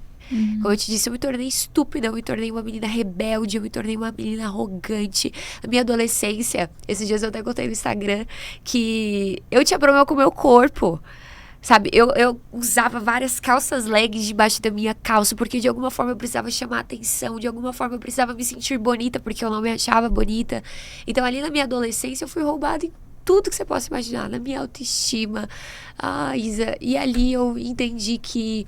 Como eu te disse, eu me tornei estúpida, eu me tornei uma menina rebelde, eu me tornei uma menina arrogante. Na minha adolescência, esses dias eu até contei no Instagram que eu tinha problema com o meu corpo. Sabe, eu usava várias calças leggings debaixo da minha calça, porque de alguma forma eu precisava chamar atenção, de alguma forma eu precisava me sentir bonita, porque eu não me achava bonita. Então ali na minha adolescência eu fui roubada em tudo que você possa imaginar, na minha autoestima. Isa, e ali eu entendi que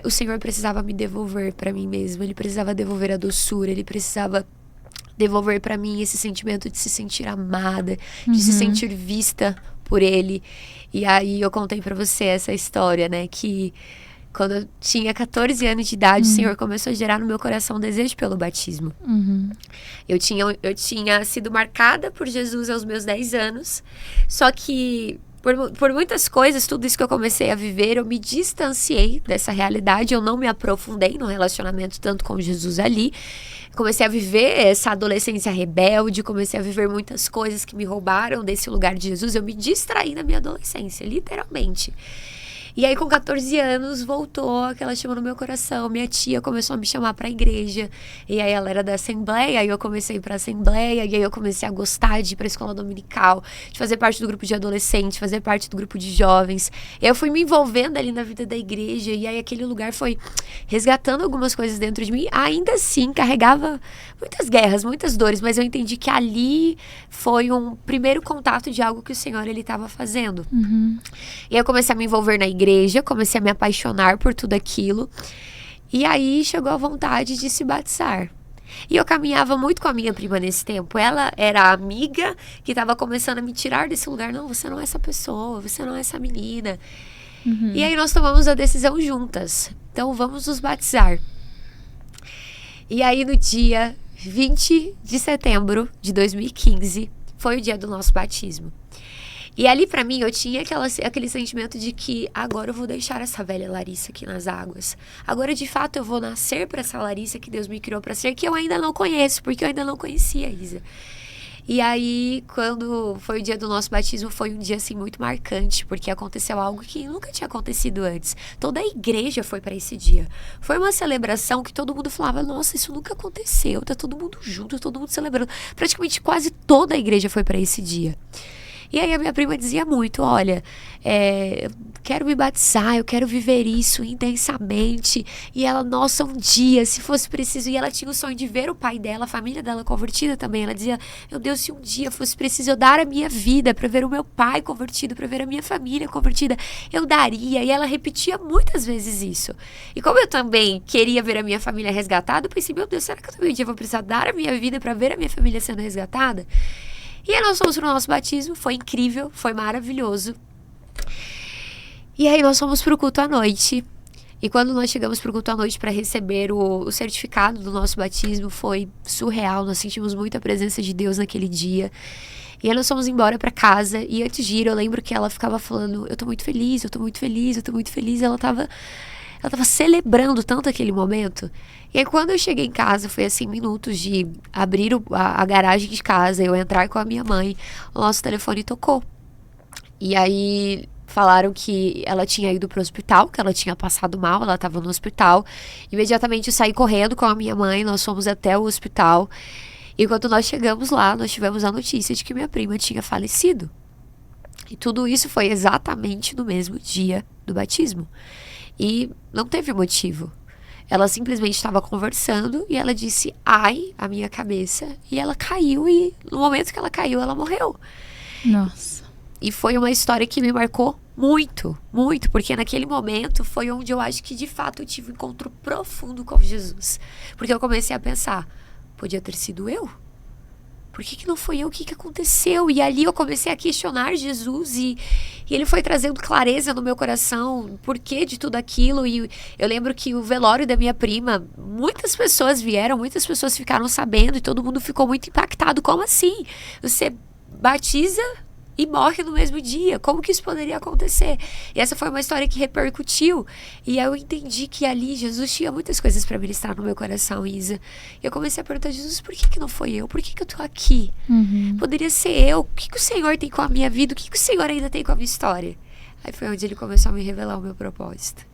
o Senhor precisava me devolver para mim mesma, ele precisava devolver a doçura, ele precisava devolver para mim esse sentimento de se sentir amada, de se sentir vista por ele. E aí eu contei para você essa história, né, que quando eu tinha 14 anos de idade, o Senhor começou a gerar no meu coração um desejo pelo batismo. Eu tinha sido marcada por Jesus aos meus 10 anos, só que por muitas coisas, tudo isso que eu comecei a viver, eu me distanciei dessa realidade, eu não me aprofundei no relacionamento tanto com Jesus ali. Comecei a viver essa adolescência rebelde, comecei a viver muitas coisas que me roubaram desse lugar de Jesus. Eu me distraí na minha adolescência, literalmente. E aí, com 14 anos, voltou aquela chama no meu coração. Minha tia começou a me chamar pra igreja. E aí, ela era da Assembleia. Aí, eu comecei a ir pra Assembleia. E aí, eu comecei a gostar de ir pra escola dominical, de fazer parte do grupo de adolescentes, fazer parte do grupo de jovens. E aí, eu fui me envolvendo ali na vida da igreja. E aí, aquele lugar foi resgatando algumas coisas dentro de mim. Ainda assim, carregava muitas guerras, muitas dores. Mas eu entendi que ali foi um primeiro contato de algo que o Senhor, ele estava fazendo. E aí, eu comecei a me envolver na igreja, comecei a me apaixonar por tudo aquilo. E aí chegou a vontade de se batizar. E eu caminhava muito com a minha prima nesse tempo. Ela era a amiga que estava começando a me tirar desse lugar. Não, você não é essa pessoa, você não é essa menina. E aí nós tomamos a decisão juntas. Então vamos nos batizar. E aí no dia 20 de setembro de 2015 foi o dia do nosso batismo. E ali pra mim eu tinha aquele sentimento de que agora eu vou deixar essa velha Larissa aqui nas águas. Agora de fato eu vou nascer pra essa Larissa que Deus me criou pra ser, que eu ainda não conheço, porque eu ainda não conhecia a Isa. E aí, quando foi o dia do nosso batismo, foi um dia, assim, muito marcante, porque aconteceu algo que nunca tinha acontecido antes. Toda a igreja foi para esse dia. Foi uma celebração que todo mundo falava, nossa, isso nunca aconteceu, tá todo mundo junto, todo mundo celebrando. Praticamente quase toda a igreja foi para esse dia. E aí a minha prima dizia muito, olha, eu quero me batizar, eu quero viver isso intensamente. E ela, nossa, um dia, se fosse preciso. E ela tinha o sonho de ver o pai dela, a família dela convertida também. Ela dizia, meu Deus, se um dia fosse preciso eu dar a minha vida para ver o meu pai convertido, para ver a minha família convertida, eu daria. E ela repetia muitas vezes isso. E como eu também queria ver a minha família resgatada, eu pensei, meu Deus, será que eu também um dia vou precisar dar a minha vida para ver a minha família sendo resgatada? E aí nós fomos pro nosso batismo, foi incrível, foi maravilhoso. E aí nós fomos pro culto à noite. E quando nós chegamos pro culto à noite para receber o certificado do nosso batismo, foi surreal, nós sentimos muita presença de Deus naquele dia. E aí nós fomos embora pra casa, e antes de ir eu lembro que ela ficava falando, eu tô muito feliz, eu tô muito feliz, eu tô muito feliz. Ela tava celebrando tanto aquele momento. E aí quando eu cheguei em casa, foi assim, minutos de abrir a garagem de casa, eu entrar com a minha mãe, o nosso telefone tocou. E aí falaram que ela tinha ido pro hospital, que ela tinha passado mal, ela estava no hospital. Imediatamente eu saí correndo com a minha mãe, nós fomos até o hospital. E quando nós chegamos lá, nós tivemos a notícia de que minha prima tinha falecido. E tudo isso foi exatamente no mesmo dia do batismo. E não teve motivo. Ela simplesmente estava conversando e ela disse, ai, a minha cabeça. E ela caiu e no momento que ela caiu, ela morreu. Nossa. E foi uma história que me marcou muito, muito. Porque naquele momento foi onde eu acho que de fato eu tive um encontro profundo com Jesus. Porque eu comecei a pensar, podia ter sido eu? Por que não foi eu? O que aconteceu? E ali eu comecei a questionar Jesus e ele foi trazendo clareza no meu coração, o porquê de tudo aquilo. E eu lembro que o velório da minha prima, muitas pessoas vieram, muitas pessoas ficaram sabendo e todo mundo ficou muito impactado. Como assim? Você batiza e morre no mesmo dia. Como que isso poderia acontecer? E essa foi uma história que repercutiu. E eu entendi que ali Jesus tinha muitas coisas para ministrar no meu coração, Isa. E eu comecei a perguntar a Jesus, por que não foi eu? Por que eu tô aqui? Poderia ser eu. O que o Senhor tem com a minha vida? O que o Senhor ainda tem com a minha história? Aí foi onde ele começou a me revelar o meu propósito.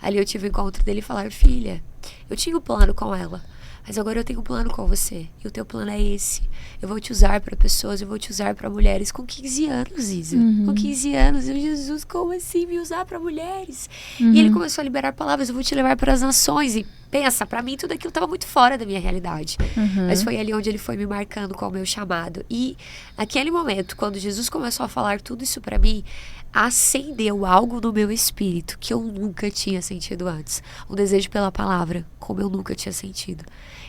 Ali eu tive o encontro dele e falar, filha, eu tinha um plano com ela, mas agora eu tenho um plano com você. E o teu plano é esse. Eu vou te usar para pessoas, eu vou te usar para mulheres. Com 15 anos, Isa. Com 15 anos. Eu, Jesus, como assim me usar para mulheres? E ele começou a liberar palavras. Eu vou te levar para as nações. E pensa, para mim tudo aquilo estava muito fora da minha realidade. Mas foi ali onde ele foi me marcando com o meu chamado. E naquele momento, quando Jesus começou a falar tudo isso para mim, acendeu algo no meu espírito que eu nunca tinha sentido antes. Um desejo pela palavra, como eu nunca tinha sentido.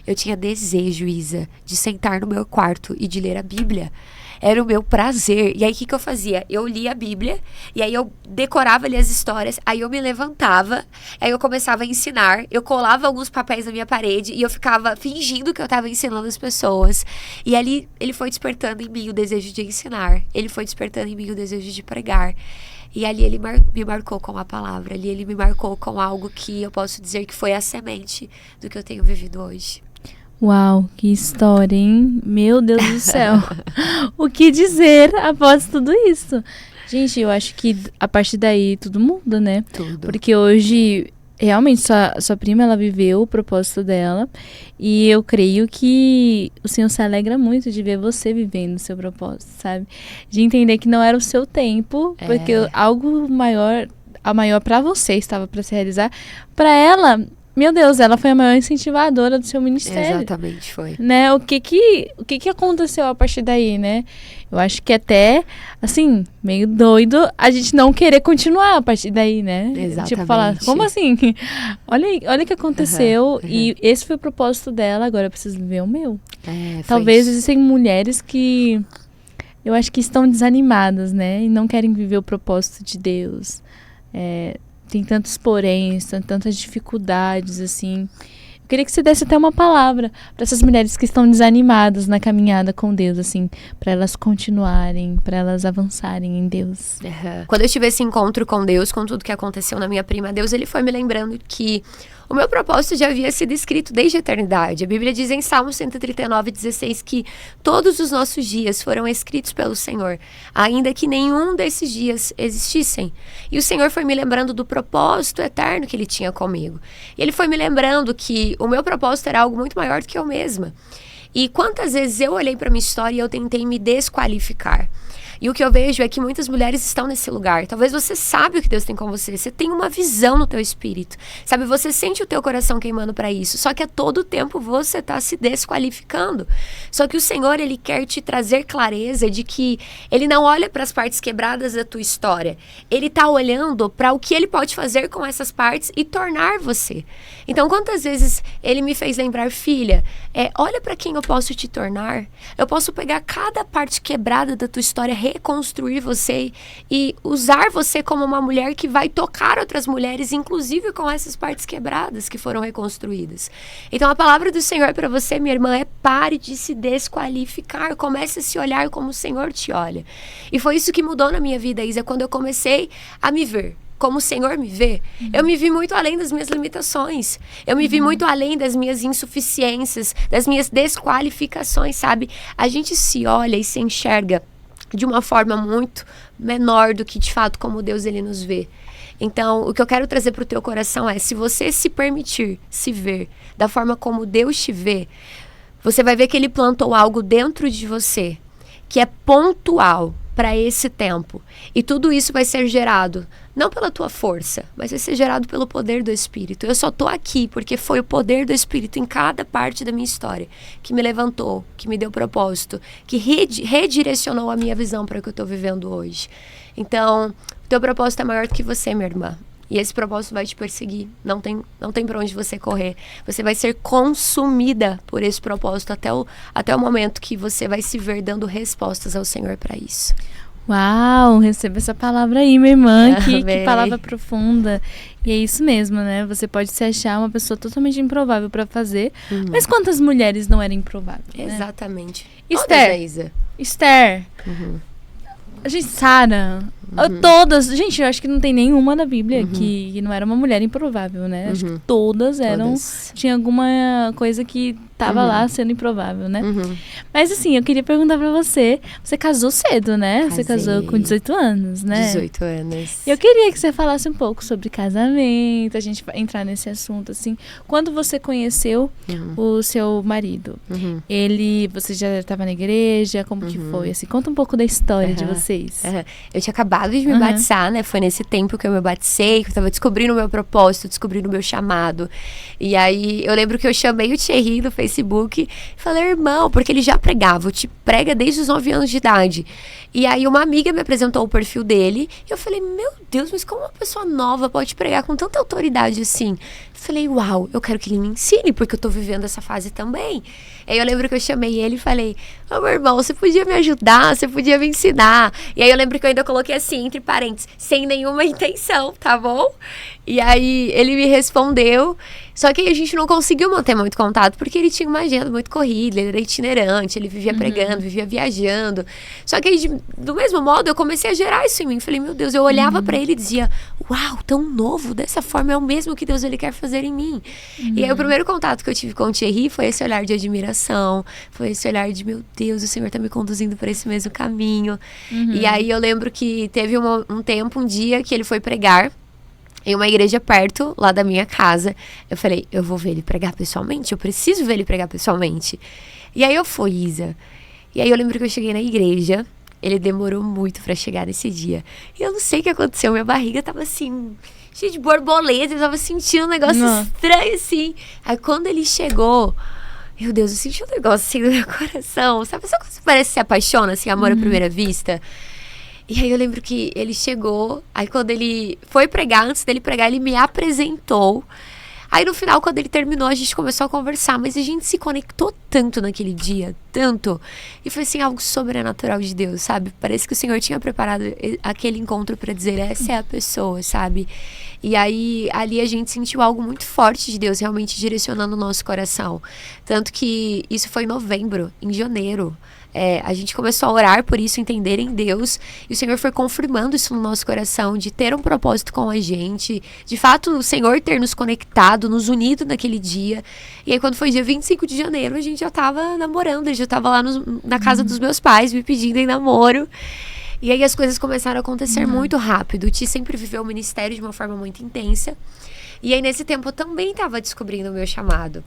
Eu tinha desejo, Isa, de sentar no meu quarto e de ler a Bíblia. Era o meu prazer. E aí, o que eu fazia? Eu lia a Bíblia, e aí eu decorava ali as histórias, aí eu me levantava, aí eu começava a ensinar, eu colava alguns papéis na minha parede, e eu ficava fingindo que eu estava ensinando as pessoas. E ali, ele foi despertando em mim o desejo de ensinar. Ele foi despertando em mim o desejo de pregar. E ali ele me marcou com a palavra. Ali ele me marcou com algo que eu posso dizer que foi a semente do que eu tenho vivido hoje. Uau, que história, hein? Meu Deus do céu. O que dizer após tudo isso? Gente, eu acho que a partir daí tudo muda, né? Tudo. Porque hoje, realmente, sua prima, ela viveu o propósito dela. E eu creio que o Senhor se alegra muito de ver você vivendo o seu propósito, sabe? De entender que não era o seu tempo, porque algo maior, a maior para você estava para se realizar. Para ela... Meu Deus, ela foi a maior incentivadora do seu ministério. Exatamente, foi. Né? O que aconteceu a partir daí, né? Eu acho que até, assim, meio doido a gente não querer continuar a partir daí, né? Exatamente. Tipo, falar, como assim? Olha o que aconteceu e esse foi o propósito dela, agora eu preciso viver o meu. Talvez existem mulheres que eu acho que estão desanimadas, né? E não querem viver o propósito de Deus. Tem tantos poréns, tantas dificuldades, assim. Eu queria que você desse até uma palavra para essas mulheres que estão desanimadas na caminhada com Deus, assim, para elas continuarem, para elas avançarem em Deus. Quando eu tive esse encontro com Deus, com tudo que aconteceu na minha prima, Deus, ele foi me lembrando que o meu propósito já havia sido escrito desde a eternidade. A Bíblia diz em Salmo 139:16 que todos os nossos dias foram escritos pelo Senhor, ainda que nenhum desses dias existissem. E o Senhor foi me lembrando do propósito eterno que Ele tinha comigo. E Ele foi me lembrando que o meu propósito era algo muito maior do que eu mesma. E quantas vezes eu olhei para minha história e eu tentei me desqualificar. E o que eu vejo é que muitas mulheres estão nesse lugar. Talvez você sabe o que Deus tem com você. Você tem uma visão no teu espírito. Sabe, você sente o teu coração queimando para isso. Só que a todo tempo você está se desqualificando. Só que o Senhor, Ele quer te trazer clareza de que Ele não olha para as partes quebradas da tua história. Ele está olhando para o que Ele pode fazer com essas partes e tornar você. Então, quantas vezes Ele me fez lembrar, filha, olha para quem eu posso te tornar. Eu posso pegar cada parte quebrada da tua história, reconstruir você e usar você como uma mulher que vai tocar outras mulheres, inclusive com essas partes quebradas que foram reconstruídas. Então a palavra do Senhor para você, minha irmã, é pare de se desqualificar, comece a se olhar como o Senhor te olha. E foi isso que mudou na minha vida, Isa, quando eu comecei a me ver como o Senhor me vê. Eu me vi muito além das minhas limitações. Eu me vi muito além das minhas insuficiências, das minhas desqualificações, sabe? A gente se olha e se enxerga de uma forma muito menor do que de fato como Deus, Ele nos vê. Então, o que eu quero trazer para o teu coração é, se você se permitir se ver da forma como Deus te vê, você vai ver que Ele plantou algo dentro de você que é pontual para esse tempo. E tudo isso vai ser gerado não pela tua força, mas vai ser gerado pelo poder do Espírito. Eu só tô aqui porque foi o poder do Espírito em cada parte da minha história que me levantou, que me deu propósito, que redirecionou a minha visão para o que eu tô vivendo hoje. Então, o teu propósito é maior do que você, minha irmã. E esse propósito vai te perseguir. Não tem para onde você correr. Você vai ser consumida por esse propósito até o momento que você vai se ver dando respostas ao Senhor para isso. Uau, receba essa palavra aí, minha irmã. Que palavra profunda. E é isso mesmo, né? Você pode se achar uma pessoa totalmente improvável para fazer. Mas quantas mulheres não eram improváveis? Exatamente. Esther. A gente, Sara. Todas. Gente, eu acho que não tem nenhuma na Bíblia que não era uma mulher improvável, né? Acho que todas eram. Tinha alguma coisa que tava lá sendo improvável, né? Mas assim, eu queria perguntar pra você. Você casou cedo, né? Casei. Você casou com 18 anos, né? 18 anos. Eu queria que você falasse um pouco sobre casamento, a gente vai entrar nesse assunto, assim. Quando você conheceu o seu marido, você já estava na igreja? Como que foi? Assim, conta um pouco da história de vocês. Eu tinha acabado de me batizar, né? Foi nesse tempo que eu me batizei, que eu tava descobrindo o meu propósito, descobrindo o meu chamado. E aí, eu lembro que eu chamei o Thierry no Facebook e falei, irmão, porque ele já pregava, prega desde os 9 anos de idade. E aí, uma amiga me apresentou o perfil dele e eu falei, meu Deus, mas como uma pessoa nova pode pregar com tanta autoridade assim? Falei, uau, eu quero que ele me ensine, porque eu tô vivendo essa fase também. Aí eu lembro que eu chamei ele e falei, meu irmão, você podia me ajudar, você podia me ensinar. E aí eu lembro que eu ainda coloquei assim, entre parênteses, sem nenhuma intenção, tá bom? E aí ele me respondeu, só que aí a gente não conseguiu manter muito contato, porque ele tinha uma agenda muito corrida, ele era itinerante, ele vivia pregando, vivia viajando. Só que aí, do mesmo modo, eu comecei a gerar isso em mim. Falei, meu Deus, eu olhava pra ele e dizia, uau, tão novo, dessa forma é o mesmo que Deus ele quer fazer em mim. E aí o primeiro contato que eu tive com o Thierry foi esse olhar de admiração, foi esse olhar de, meu Deus, o Senhor tá me conduzindo por esse mesmo caminho. E aí eu lembro que teve um dia que ele foi pregar em uma igreja perto lá da minha casa. Eu falei, eu vou ver ele pregar pessoalmente, eu preciso ver ele pregar pessoalmente. E aí eu fui, Isa. E aí eu lembro que eu cheguei na igreja, ele demorou muito pra chegar nesse dia. E eu não sei o que aconteceu, minha barriga tava assim, cheia de borboleta, eu tava sentindo um negócio estranho assim. Aí quando ele chegou, meu Deus, eu senti um negócio assim no meu coração. Sabe quando você parece que se apaixona, assim, amor à primeira vista? E aí eu lembro que ele chegou, aí quando ele foi pregar, antes dele pregar, ele me apresentou. Aí no final, quando ele terminou, a gente começou a conversar, mas a gente se conectou tanto naquele dia, tanto. E foi assim, algo sobrenatural de Deus, sabe? Parece que o Senhor tinha preparado aquele encontro pra dizer, essa é a pessoa, sabe? E aí, ali a gente sentiu algo muito forte de Deus realmente direcionando o nosso coração. Tanto que isso foi em novembro, em janeiro. A gente começou a orar por isso, entender em Deus, e o Senhor foi confirmando isso no nosso coração, de ter um propósito com a gente, de fato o Senhor ter nos conectado, nos unido naquele dia. E aí quando foi dia 25 de janeiro, a gente já tava namorando, ele já tava lá na casa dos meus pais, me pedindo em namoro. E aí as coisas começaram a acontecer muito rápido. O Ti sempre viveu o ministério de uma forma muito intensa, e aí nesse tempo eu também tava descobrindo o meu chamado,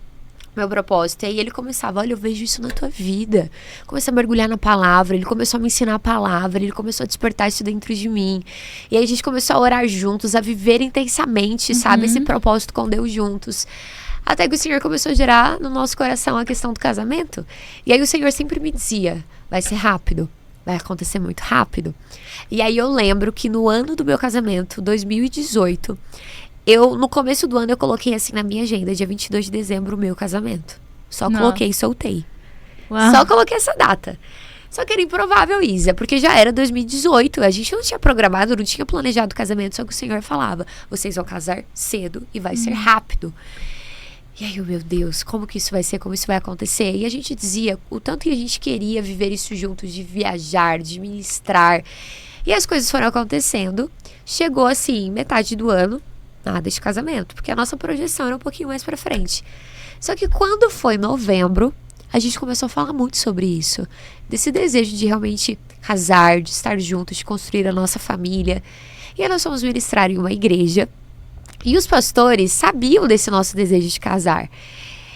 meu propósito. E aí ele começava, olha, eu vejo isso na tua vida. Começou a mergulhar na palavra, ele começou a me ensinar a palavra, ele começou a despertar isso dentro de mim. E aí a gente começou a orar juntos, a viver intensamente, sabe, esse propósito com Deus juntos. Até que o Senhor começou a gerar no nosso coração a questão do casamento. E aí o Senhor sempre me dizia, vai ser rápido, vai acontecer muito rápido. E aí eu lembro que no ano do meu casamento, 2018, no começo do ano, eu coloquei assim na minha agenda, dia 22 de dezembro, o meu casamento. Só coloquei e soltei. Uau. Só coloquei essa data. Só que era improvável, Isa, porque já era 2018, a gente não tinha programado, não tinha planejado o casamento, só que o Senhor falava, vocês vão casar cedo e vai ser rápido. E aí, meu Deus, como que isso vai ser, como isso vai acontecer? E a gente dizia o tanto que a gente queria viver isso juntos, de viajar, de ministrar. E as coisas foram acontecendo. Chegou assim, metade do ano, nada de casamento, porque a nossa projeção era um pouquinho mais pra frente. Só que quando foi novembro, a gente começou a falar muito sobre isso, desse desejo de realmente casar, de estar juntos, de construir a nossa família. E aí nós fomos ministrar em uma igreja, e os pastores sabiam desse nosso desejo de casar.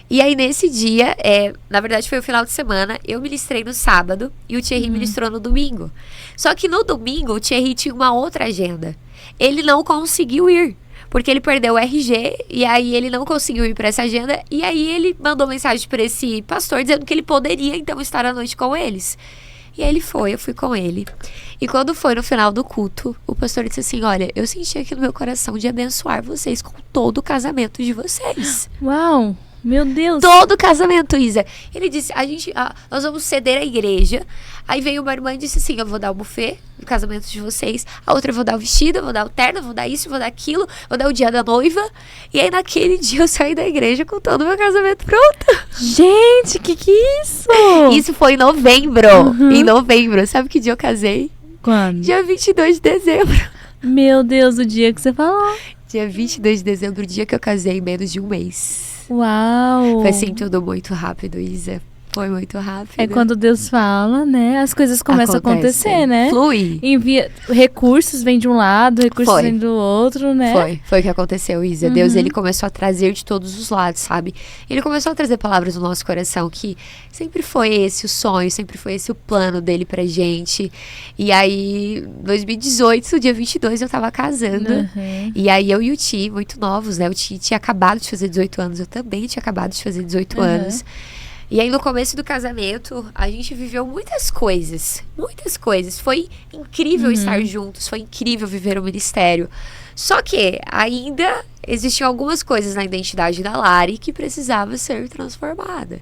E aí nesse dia, na verdade foi o final de semana, eu ministrei no sábado e o Thierry ministrou no domingo. Só que no domingo o Thierry tinha uma outra agenda. ele não conseguiu ir. Porque ele perdeu o RG, e aí ele não conseguiu ir para essa agenda, e aí ele mandou mensagem para esse pastor dizendo que ele poderia, então, estar à noite com eles. E aí ele foi, eu fui com ele. E quando foi no final do culto, o pastor disse assim, olha, eu senti aqui no meu coração de abençoar vocês com todo o casamento de vocês. Uau! Meu Deus! Todo casamento, Isa. Ele disse, nós vamos ceder a igreja. Aí veio uma irmã e disse assim, eu vou dar o buffet do casamento de vocês. A outra eu vou dar o vestido, eu vou dar o terno, eu vou dar isso, eu vou dar aquilo. Vou dar o dia da noiva. E aí naquele dia eu saí da igreja com todo o meu casamento pronto. Gente, que é isso? Isso foi em novembro. Em novembro. Sabe que dia eu casei? Quando? Dia 22 de dezembro. Meu Deus, o dia que você falou. Dia 22 de dezembro, o dia que eu casei, em menos de um mês. Uau! Foi assim tudo muito rápido, Isa. Foi muito rápido. É quando Deus fala, né? As coisas começam a acontecer, né? Flui. Envia recursos, vem de um lado, recursos vem do outro, né? Foi o que aconteceu, Isa. Deus, ele começou a trazer de todos os lados, sabe? Ele começou a trazer palavras no nosso coração, que sempre foi esse o sonho, sempre foi esse o plano dele pra gente. E aí, 2018, dia 22, eu tava casando. E aí, eu e o Ti, muito novos, né? O Ti tinha acabado de fazer 18 anos, eu também tinha acabado de fazer 18 anos. E aí, no começo do casamento, a gente viveu muitas coisas. Muitas coisas. Foi incrível estar juntos. Foi incrível viver o ministério. Só que ainda existiam algumas coisas na identidade da Lari que precisava ser transformada.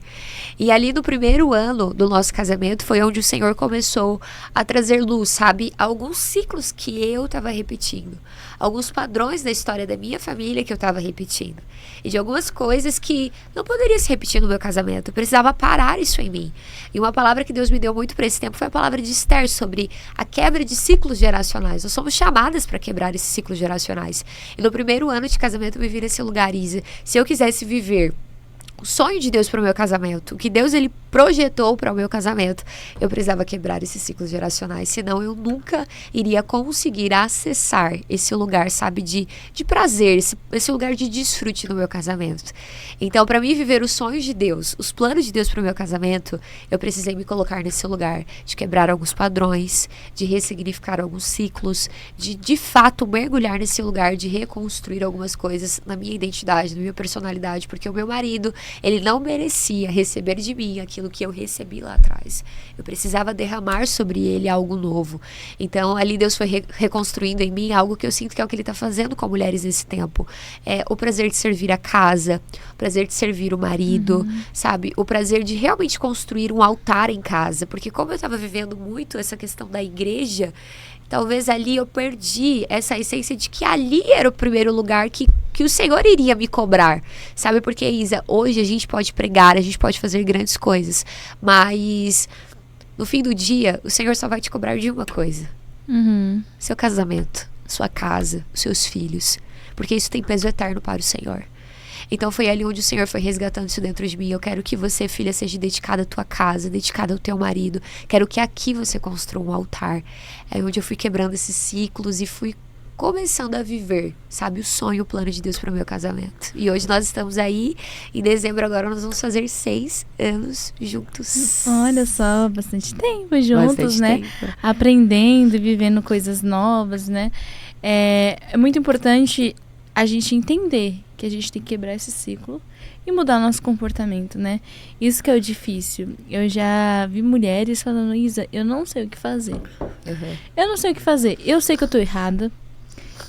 E ali no primeiro ano do nosso casamento foi onde o Senhor começou a trazer luz, sabe? Alguns ciclos que eu estava repetindo. Alguns padrões da história da minha família que eu estava repetindo. E de algumas coisas que não poderia se repetir no meu casamento. Eu precisava parar isso em mim. E uma palavra que Deus me deu muito para esse tempo foi a palavra de Esther sobre a quebra de ciclos geracionais. Nós somos chamadas para quebrar esses ciclos geracionais. E no primeiro ano de casamento eu vivi nesse lugar, Isa. Se eu quisesse viver o sonho de Deus para o meu casamento, o que Deus ele projetou para o meu casamento, eu precisava quebrar esses ciclos geracionais, senão eu nunca iria conseguir acessar esse lugar, sabe, de prazer, esse lugar de desfrute no meu casamento. Então, para mim viver os sonhos de Deus, os planos de Deus para o meu casamento, eu precisei me colocar nesse lugar de quebrar alguns padrões, de ressignificar alguns ciclos, de fato mergulhar nesse lugar de reconstruir algumas coisas na minha identidade, na minha personalidade, porque o meu marido, ele não merecia receber de mim aquilo que eu recebi lá atrás. Eu precisava derramar sobre ele algo novo. Então, ali Deus foi reconstruindo em mim algo que eu sinto que é o que ele está fazendo com mulheres nesse tempo. É o prazer de servir a casa, o prazer de servir o marido, sabe? O prazer de realmente construir um altar em casa. Porque como eu estava vivendo muito essa questão da igreja, talvez ali eu perdi essa essência de que ali era o primeiro lugar que o Senhor iria me cobrar, sabe? Porque, Isa, hoje a gente pode pregar, a gente pode fazer grandes coisas, mas no fim do dia, o Senhor só vai te cobrar de uma coisa. Seu casamento, sua casa, os seus filhos, porque isso tem peso eterno para o Senhor. Então foi ali onde o Senhor foi resgatando isso dentro de mim. Eu quero que você, filha, seja dedicada à tua casa, dedicada ao teu marido. Quero que aqui você construa um altar. É onde eu fui quebrando esses ciclos e fui começando a viver, sabe, o sonho, o plano de Deus para o meu casamento. E hoje nós estamos aí, em dezembro agora nós vamos fazer 6 anos juntos. Olha só, bastante tempo juntos, Bastante né? tempo. Aprendendo e vivendo coisas novas, né? É muito importante a gente entender que a gente tem que quebrar esse ciclo e mudar o nosso comportamento, né? Isso que é o difícil. Eu já vi mulheres falando, Isa, eu não sei o que fazer. Eu não sei o que fazer. Eu sei que eu tô errada.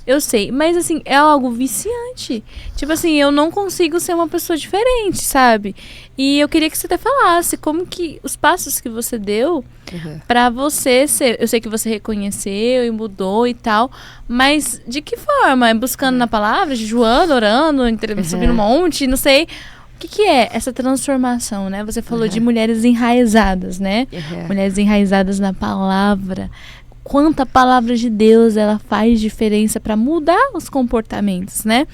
Eu sei, mas assim, é algo viciante. Tipo assim, eu não consigo ser uma pessoa diferente, sabe? E eu queria que você até falasse como que os passos que você deu pra você ser. Eu sei que você reconheceu e mudou e tal, mas de que forma? Buscando na palavra, jejuando, orando, subindo um monte, não sei. O que é essa transformação, né? Você falou de mulheres enraizadas, né? Mulheres enraizadas na palavra. Quanta palavra de Deus ela faz diferença para mudar os comportamentos, né?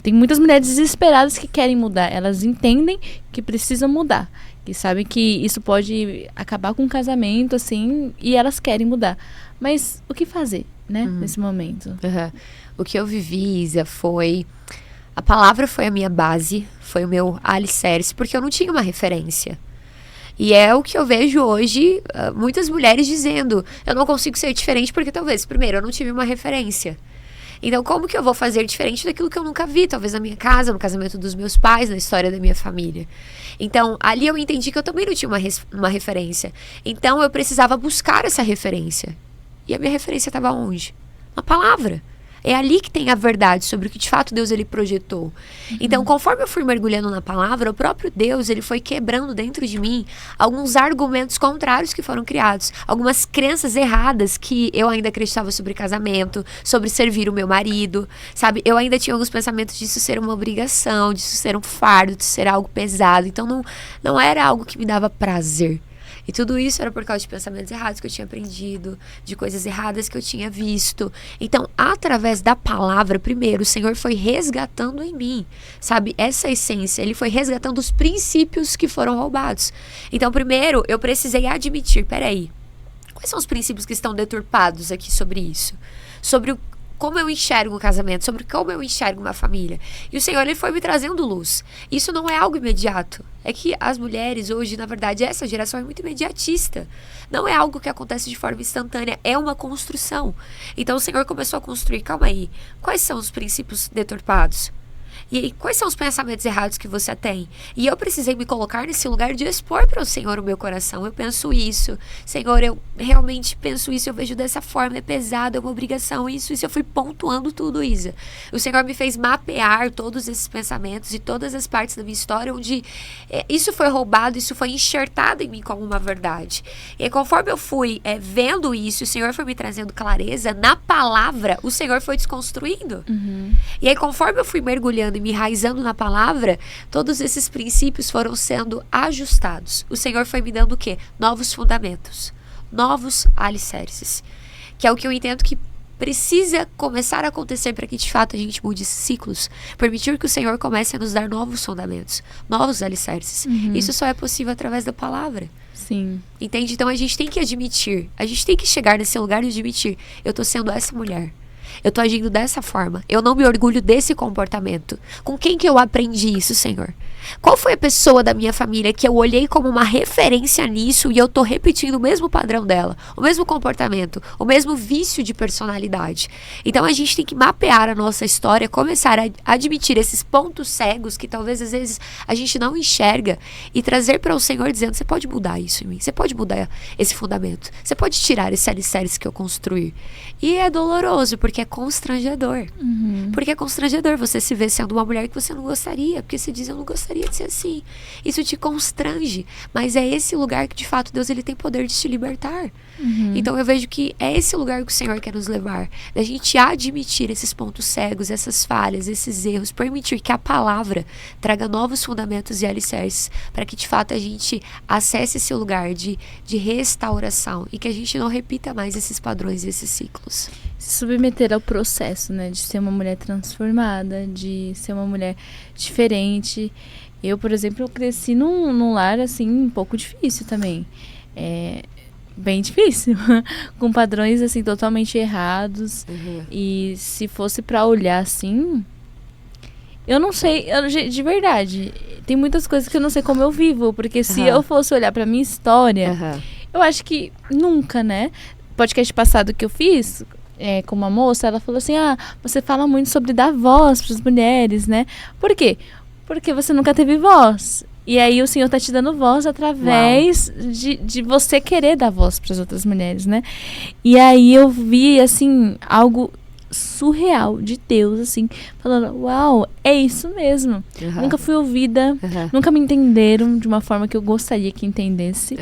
Tem muitas mulheres desesperadas que querem mudar. Elas entendem que precisam mudar. Que sabem que isso pode acabar com o casamento, assim, e elas querem mudar. Mas o que fazer, né? Nesse momento? O que eu vivi, Isa, foi... A palavra foi a minha base, foi o meu alicerce, porque eu não tinha uma referência. E é o que eu vejo hoje, muitas mulheres dizendo, eu não consigo ser diferente porque talvez, primeiro, eu não tive uma referência. Então, como que eu vou fazer diferente daquilo que eu nunca vi? Talvez na minha casa, no casamento dos meus pais, na história da minha família. Então, ali eu entendi que eu também não tinha uma referência. Então, eu precisava buscar essa referência. E a minha referência estava onde? Na palavra. É ali que tem a verdade sobre o que de fato Deus ele projetou. Então, conforme eu fui mergulhando na palavra, o próprio Deus ele foi quebrando dentro de mim alguns argumentos contrários que foram criados, algumas crenças erradas que eu ainda acreditava sobre casamento, sobre servir o meu marido, sabe? Eu ainda tinha alguns pensamentos disso ser uma obrigação, disso ser um fardo, de ser algo pesado. Então, não era algo que me dava prazer. E tudo isso era por causa de pensamentos errados que eu tinha aprendido, de coisas erradas que eu tinha visto. Então, através da palavra, primeiro, o Senhor foi resgatando em mim, sabe? Essa essência, Ele foi resgatando os princípios que foram roubados. Então, primeiro, eu precisei admitir, peraí, quais são os princípios que estão deturpados aqui sobre isso? Sobre como eu enxergo um casamento, sobre como eu enxergo uma família. E o Senhor, Ele foi me trazendo luz. Isso não é algo imediato. É que as mulheres hoje, na verdade, essa geração é muito imediatista. Não é algo que acontece de forma instantânea, é uma construção. Então o Senhor começou a construir, calma aí, quais são os princípios deturpados? E aí, quais são os pensamentos errados que você tem? E eu precisei me colocar nesse lugar de expor para o Senhor o meu coração. Eu penso isso. Senhor, eu realmente penso isso. Eu vejo dessa forma. É pesado, é uma obrigação. Isso. Eu fui pontuando tudo, Isa. O Senhor me fez mapear todos esses pensamentos e todas as partes da minha história onde isso foi roubado, isso foi enxertado em mim como uma verdade. E aí, conforme eu fui vendo isso, o Senhor foi me trazendo clareza. Na palavra, o Senhor foi desconstruindo. E aí, conforme eu fui mergulhando me enraizando na palavra, todos esses princípios foram sendo ajustados. O Senhor foi me dando o quê? Novos fundamentos, novos alicerces, que é o que eu entendo que precisa começar a acontecer para que de fato a gente mude esses ciclos, permitir que o Senhor comece a nos dar novos fundamentos, novos alicerces. Isso só é possível através da palavra. Sim. Entende? Então a gente tem que admitir, a gente tem que chegar nesse lugar de admitir, eu tô sendo essa mulher. Eu tô agindo dessa forma. Eu não me orgulho desse comportamento. Com quem que eu aprendi isso, Senhor? Qual foi a pessoa da minha família que eu olhei como uma referência nisso e eu tô repetindo o mesmo padrão dela, o mesmo comportamento, o mesmo vício de personalidade? Então a gente tem que mapear a nossa história, começar a admitir esses pontos cegos que talvez às vezes a gente não enxerga e trazer para o Senhor dizendo, você pode mudar isso em mim, você pode mudar esse fundamento, você pode tirar esse alicerce que eu construí. E é doloroso porque é constrangedor. Porque é constrangedor você se ver sendo uma mulher que você não gostaria, porque você diz, eu não gostaria de ser assim. Isso te constrange, mas é esse lugar que de fato Deus ele tem poder de te libertar. Então eu vejo que é esse lugar que o Senhor quer nos levar, da gente admitir esses pontos cegos, essas falhas, esses erros, permitir que a palavra traga novos fundamentos e alicerces, para que de fato a gente acesse esse lugar de restauração e que a gente não repita mais esses padrões e esses ciclos. Se submeter ao processo, né, de ser uma mulher transformada, de ser uma mulher diferente. Eu, por exemplo, cresci num lar, assim, um pouco difícil também. Bem difícil. Com padrões, assim, totalmente errados. E se fosse pra olhar, assim... Eu não sei, de verdade. Tem muitas coisas que eu não sei como eu vivo. Porque se eu fosse olhar pra minha história... Eu acho que nunca, né? Podcast passado que eu fiz... com uma moça, ela falou assim, você fala muito sobre dar voz para as mulheres, né? Por quê? Porque você nunca teve voz. E aí o Senhor tá te dando voz através de você querer dar voz para as outras mulheres, né? E aí eu vi, assim, algo surreal de Deus, assim, falando, uau, é isso mesmo. Nunca fui ouvida, nunca me entenderam de uma forma que eu gostaria que entendesse.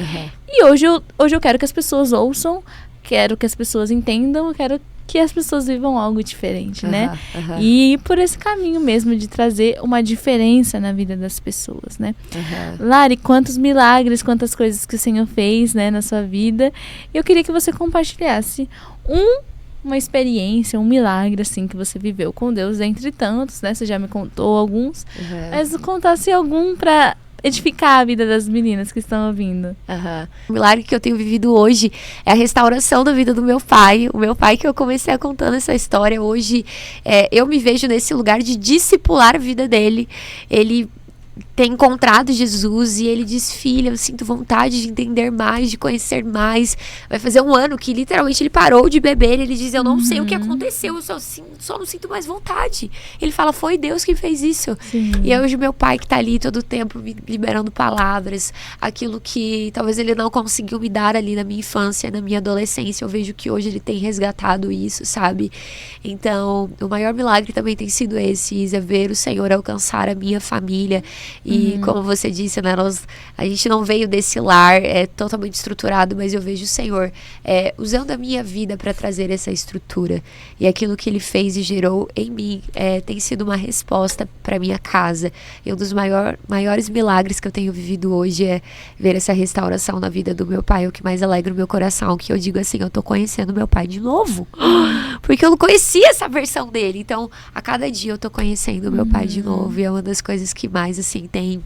E hoje eu quero que as pessoas ouçam, quero que as pessoas entendam, quero que as pessoas vivam algo diferente, né? E ir por esse caminho mesmo de trazer uma diferença na vida das pessoas, né? Lari, quantos milagres, quantas coisas que o Senhor fez, né, na sua vida. Eu queria que você compartilhasse uma experiência, um milagre, assim, que você viveu com Deus, dentre tantos, né? Você já me contou alguns, mas contasse algum pra edificar a vida das meninas que estão ouvindo. O milagre que eu tenho vivido hoje é a restauração da vida do meu pai. O meu pai, que eu comecei a contando essa história hoje, eu me vejo nesse lugar de discipular a vida dele. Ele ter encontrado Jesus, e ele diz: filha, eu sinto vontade de entender mais, de conhecer mais. Vai fazer 1 ano que literalmente ele parou de beber. Ele diz: eu não sei o que aconteceu, eu só não sinto mais vontade. Ele fala: foi Deus que fez isso. Sim. E hoje meu pai que tá ali todo o tempo me liberando palavras, aquilo que talvez ele não conseguiu me dar ali na minha infância, na minha adolescência, eu vejo que hoje ele tem resgatado isso, sabe? Então, o maior milagre também tem sido esse, Isa, ver o Senhor alcançar a minha família. E como você disse, né, a gente não veio desse lar totalmente estruturado, mas eu vejo o Senhor usando a minha vida para trazer essa estrutura. E aquilo que ele fez e gerou em mim tem sido uma resposta para minha casa. E um dos maiores milagres que eu tenho vivido hoje é ver essa restauração na vida do meu pai. O que mais alegra o meu coração, que eu digo assim: eu tô conhecendo meu pai de novo. Porque eu não conhecia essa versão dele. Então, a cada dia eu tô conhecendo meu pai de novo. E é uma das coisas que mais, assim, tem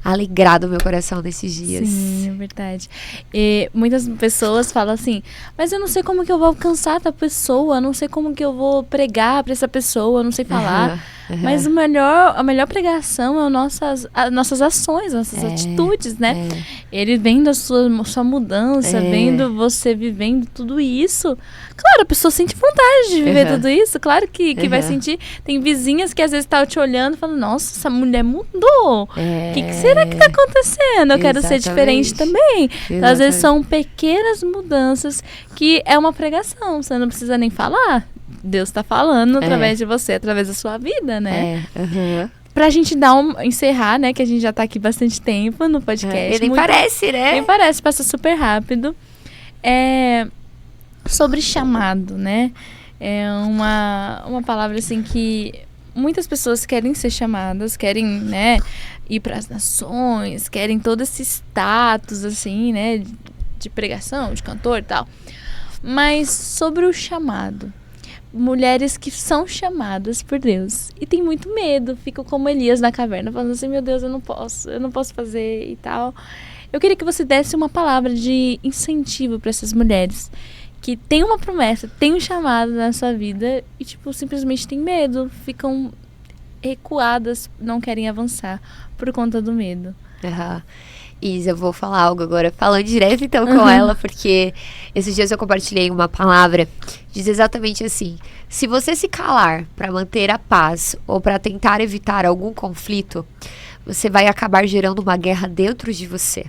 alegrado o meu coração nesses dias. Sim, é verdade. E muitas pessoas falam assim: mas eu não sei como que eu vou alcançar essa pessoa, não sei como que eu vou pregar para essa pessoa, eu não sei falar. Mas a melhor pregação é as nossas ações, nossas atitudes, né? Ele vendo a sua mudança, vendo você vivendo tudo isso. Claro, a pessoa sente vontade de viver tudo isso. Claro que vai sentir. Tem vizinhas que às vezes estão te olhando e falam: nossa, essa mulher mudou. O que será que está acontecendo? Eu quero ser diferente também. Então, às vezes são pequenas mudanças que é uma pregação. Você não precisa nem falar. Deus está falando através de você, através da sua vida, né? Pra gente encerrar, né? Que a gente já tá aqui bastante tempo no podcast. Nem parece, né? Nem parece, passa super rápido. Sobre chamado, né? É uma palavra assim que muitas pessoas querem ser chamadas, querem, né, ir para as nações, querem todo esse status, assim, né? De pregação, de cantor e tal. Mas sobre o chamado. Mulheres que são chamadas por Deus e tem muito medo, ficam como Elias na caverna, falando assim: meu Deus, eu não posso fazer e tal. Eu queria que você desse uma palavra de incentivo para essas mulheres que tem uma promessa, tem um chamado na sua vida e, tipo, simplesmente tem medo, ficam recuadas, não querem avançar por conta do medo. Isa, eu vou falar algo agora, falando direto então com ela, porque esses dias eu compartilhei uma palavra, diz exatamente assim: se você se calar para manter a paz ou para tentar evitar algum conflito, você vai acabar gerando uma guerra dentro de você.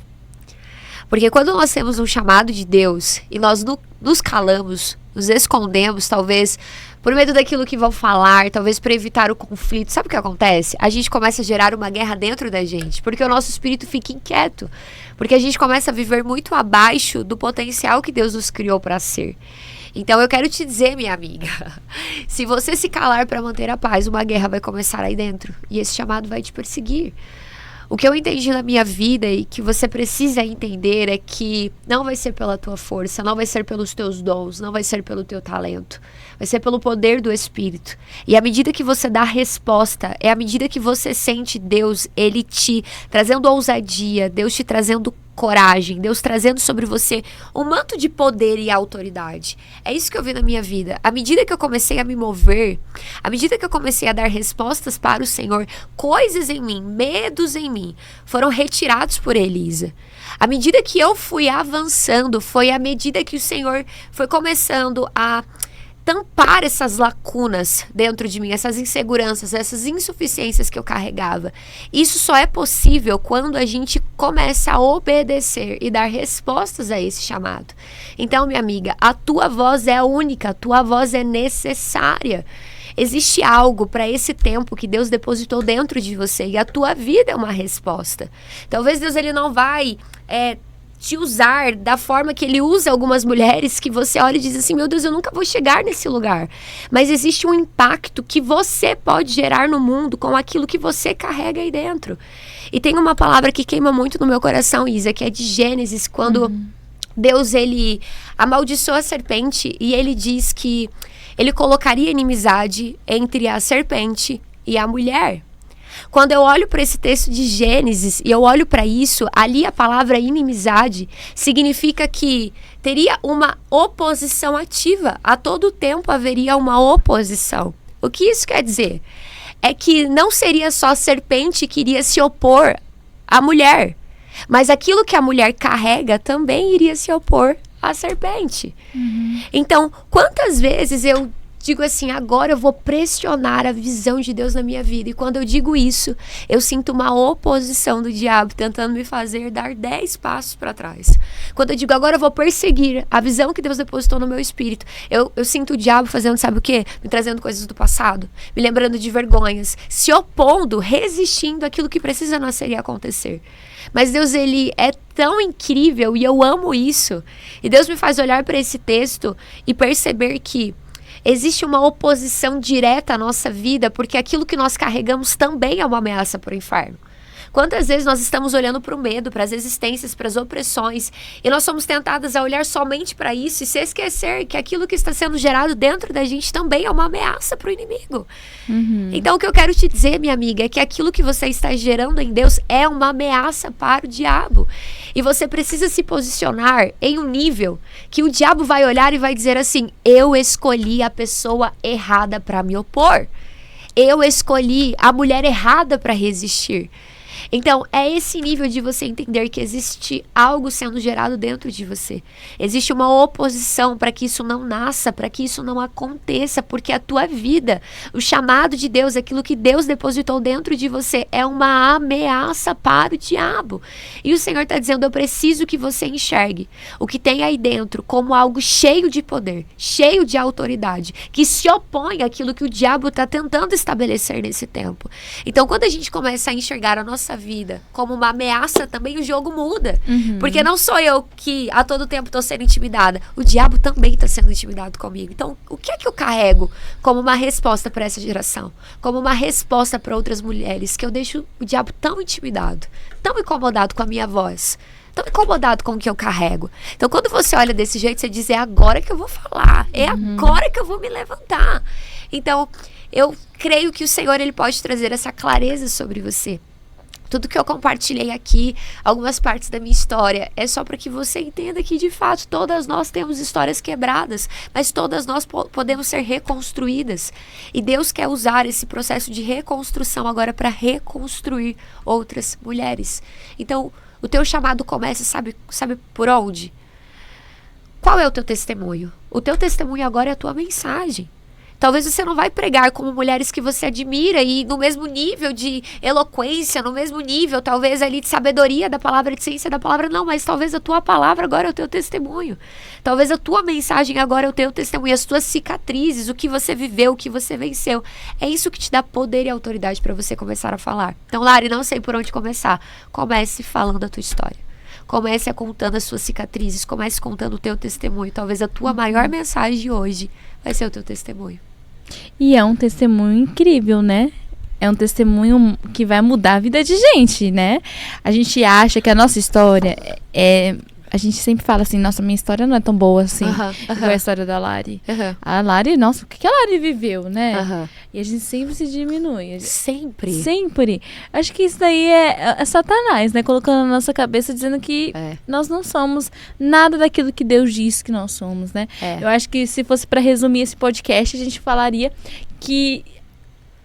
Porque quando nós temos um chamado de Deus e nós nos calamos, nos escondemos, talvez por medo daquilo que vão falar, talvez para evitar o conflito, sabe o que acontece? A gente começa a gerar uma guerra dentro da gente, porque o nosso espírito fica inquieto, porque a gente começa a viver muito abaixo do potencial que Deus nos criou para ser. Então eu quero te dizer, minha amiga, se você se calar para manter a paz, uma guerra vai começar aí dentro, e esse chamado vai te perseguir. O que eu entendi na minha vida e que você precisa entender é que não vai ser pela tua força, não vai ser pelos teus dons, não vai ser pelo teu talento, vai ser pelo poder do Espírito. E à medida que você dá resposta, é à medida que você sente Deus, Ele te trazendo ousadia, Deus te trazendo coragem, Deus trazendo sobre você um manto de poder e autoridade. É isso que eu vi na minha vida. À medida que eu comecei a me mover, à medida que eu comecei a dar respostas para o Senhor, coisas em mim, medos em mim, foram retirados por Ele, Isa. À medida que eu fui avançando, foi à medida que o Senhor foi começando a tampar essas lacunas dentro de mim, essas inseguranças, essas insuficiências que eu carregava. Isso só é possível quando a gente começa a obedecer e dar respostas a esse chamado. Então, minha amiga, a tua voz é única, a tua voz é necessária. Existe algo para esse tempo que Deus depositou dentro de você e a tua vida é uma resposta. Talvez Deus ele não vai te usar da forma que Ele usa algumas mulheres que você olha e diz assim: meu Deus, eu nunca vou chegar nesse lugar. Mas existe um impacto que você pode gerar no mundo com aquilo que você carrega aí dentro. E tem uma palavra que queima muito no meu coração, Isa, que é de Gênesis, quando Deus ele amaldiçoa a serpente e Ele diz que Ele colocaria inimizade entre a serpente e a mulher. Quando eu olho para esse texto de Gênesis e eu olho para isso, ali a palavra inimizade significa que teria uma oposição ativa. A todo tempo haveria uma oposição. O que isso quer dizer? é que não seria só a serpente que iria se opor à mulher, mas aquilo que a mulher carrega também iria se opor à serpente. Então, quantas vezes eu digo assim, agora eu vou pressionar a visão de Deus na minha vida. E quando eu digo isso, eu sinto uma oposição do diabo tentando me fazer dar 10 passos para trás. Quando eu digo, agora eu vou perseguir a visão que Deus depositou no meu espírito, eu sinto o diabo fazendo, sabe o quê? Me trazendo coisas do passado, me lembrando de vergonhas, se opondo, resistindo àquilo que precisa nascer e acontecer. Mas Deus, ele é tão incrível e eu amo isso. E Deus me faz olhar para esse texto e perceber que existe uma oposição direta à nossa vida, porque aquilo que nós carregamos também é uma ameaça para o inferno. Quantas vezes nós estamos olhando para o medo, para as existências, para as opressões, e nós somos tentadas a olhar somente para isso e se esquecer que aquilo que está sendo gerado dentro da gente também é uma ameaça para o inimigo. Então, o que eu quero te dizer, minha amiga, é que aquilo que você está gerando em Deus é uma ameaça para o diabo. E você precisa se posicionar em um nível que o diabo vai olhar e vai dizer assim, eu escolhi a pessoa errada para me opor. Eu escolhi a mulher errada para resistir. Então, é esse nível de você entender que existe algo sendo gerado dentro de você. Existe uma oposição para que isso não nasça, para que isso não aconteça, porque a tua vida, o chamado de Deus, aquilo que Deus depositou dentro de você, é uma ameaça para o diabo. E o Senhor está dizendo, eu preciso que você enxergue o que tem aí dentro como algo cheio de poder, cheio de autoridade, que se opõe àquilo que o diabo está tentando estabelecer nesse tempo. Então, quando a gente começa a enxergar a nossa vida como uma ameaça, também o jogo muda. Porque não sou eu que a todo tempo estou sendo intimidada, o diabo também está sendo intimidado comigo. Então, o que é que eu carrego como uma resposta para essa geração? Como uma resposta para outras mulheres, que eu deixo o diabo tão intimidado, tão incomodado com a minha voz, tão incomodado com o que eu carrego. Então, quando você olha desse jeito, você diz, é agora que eu vou falar, é agora que eu vou me levantar. Então, eu creio que o Senhor, ele pode trazer essa clareza sobre você. Tudo que eu compartilhei aqui, algumas partes da minha história, é só para que você entenda que, de fato, todas nós temos histórias quebradas, mas todas nós podemos ser reconstruídas. E Deus quer usar esse processo de reconstrução agora para reconstruir outras mulheres. Então, o teu chamado começa, sabe por onde? Qual é o teu testemunho? O teu testemunho agora é a tua mensagem. Talvez você não vai pregar como mulheres que você admira e no mesmo nível de eloquência, no mesmo nível, talvez ali de sabedoria da palavra, de ciência da palavra, não, mas talvez a tua palavra agora é o teu testemunho. Talvez a tua mensagem agora é o teu testemunho, as tuas cicatrizes, o que você viveu, o que você venceu. É isso que te dá poder e autoridade para você começar a falar. Então, Lari, não sei por onde começar. Comece falando a tua história. Comece contando as suas cicatrizes, comece contando o teu testemunho. Talvez a tua maior mensagem de hoje vai ser o teu testemunho. E é um testemunho incrível, né? É um testemunho que vai mudar a vida de gente, né? A gente acha que a nossa história é... A gente sempre fala assim, nossa, minha história não é tão boa assim, igual a história da Lari. A Lari, nossa, o que a Lari viveu, né? E a gente sempre se diminui. Sempre. Acho que isso daí é Satanás, né? Colocando na nossa cabeça, dizendo que nós não somos nada daquilo que Deus disse que nós somos, né? Eu acho que se fosse para resumir esse podcast, a gente falaria que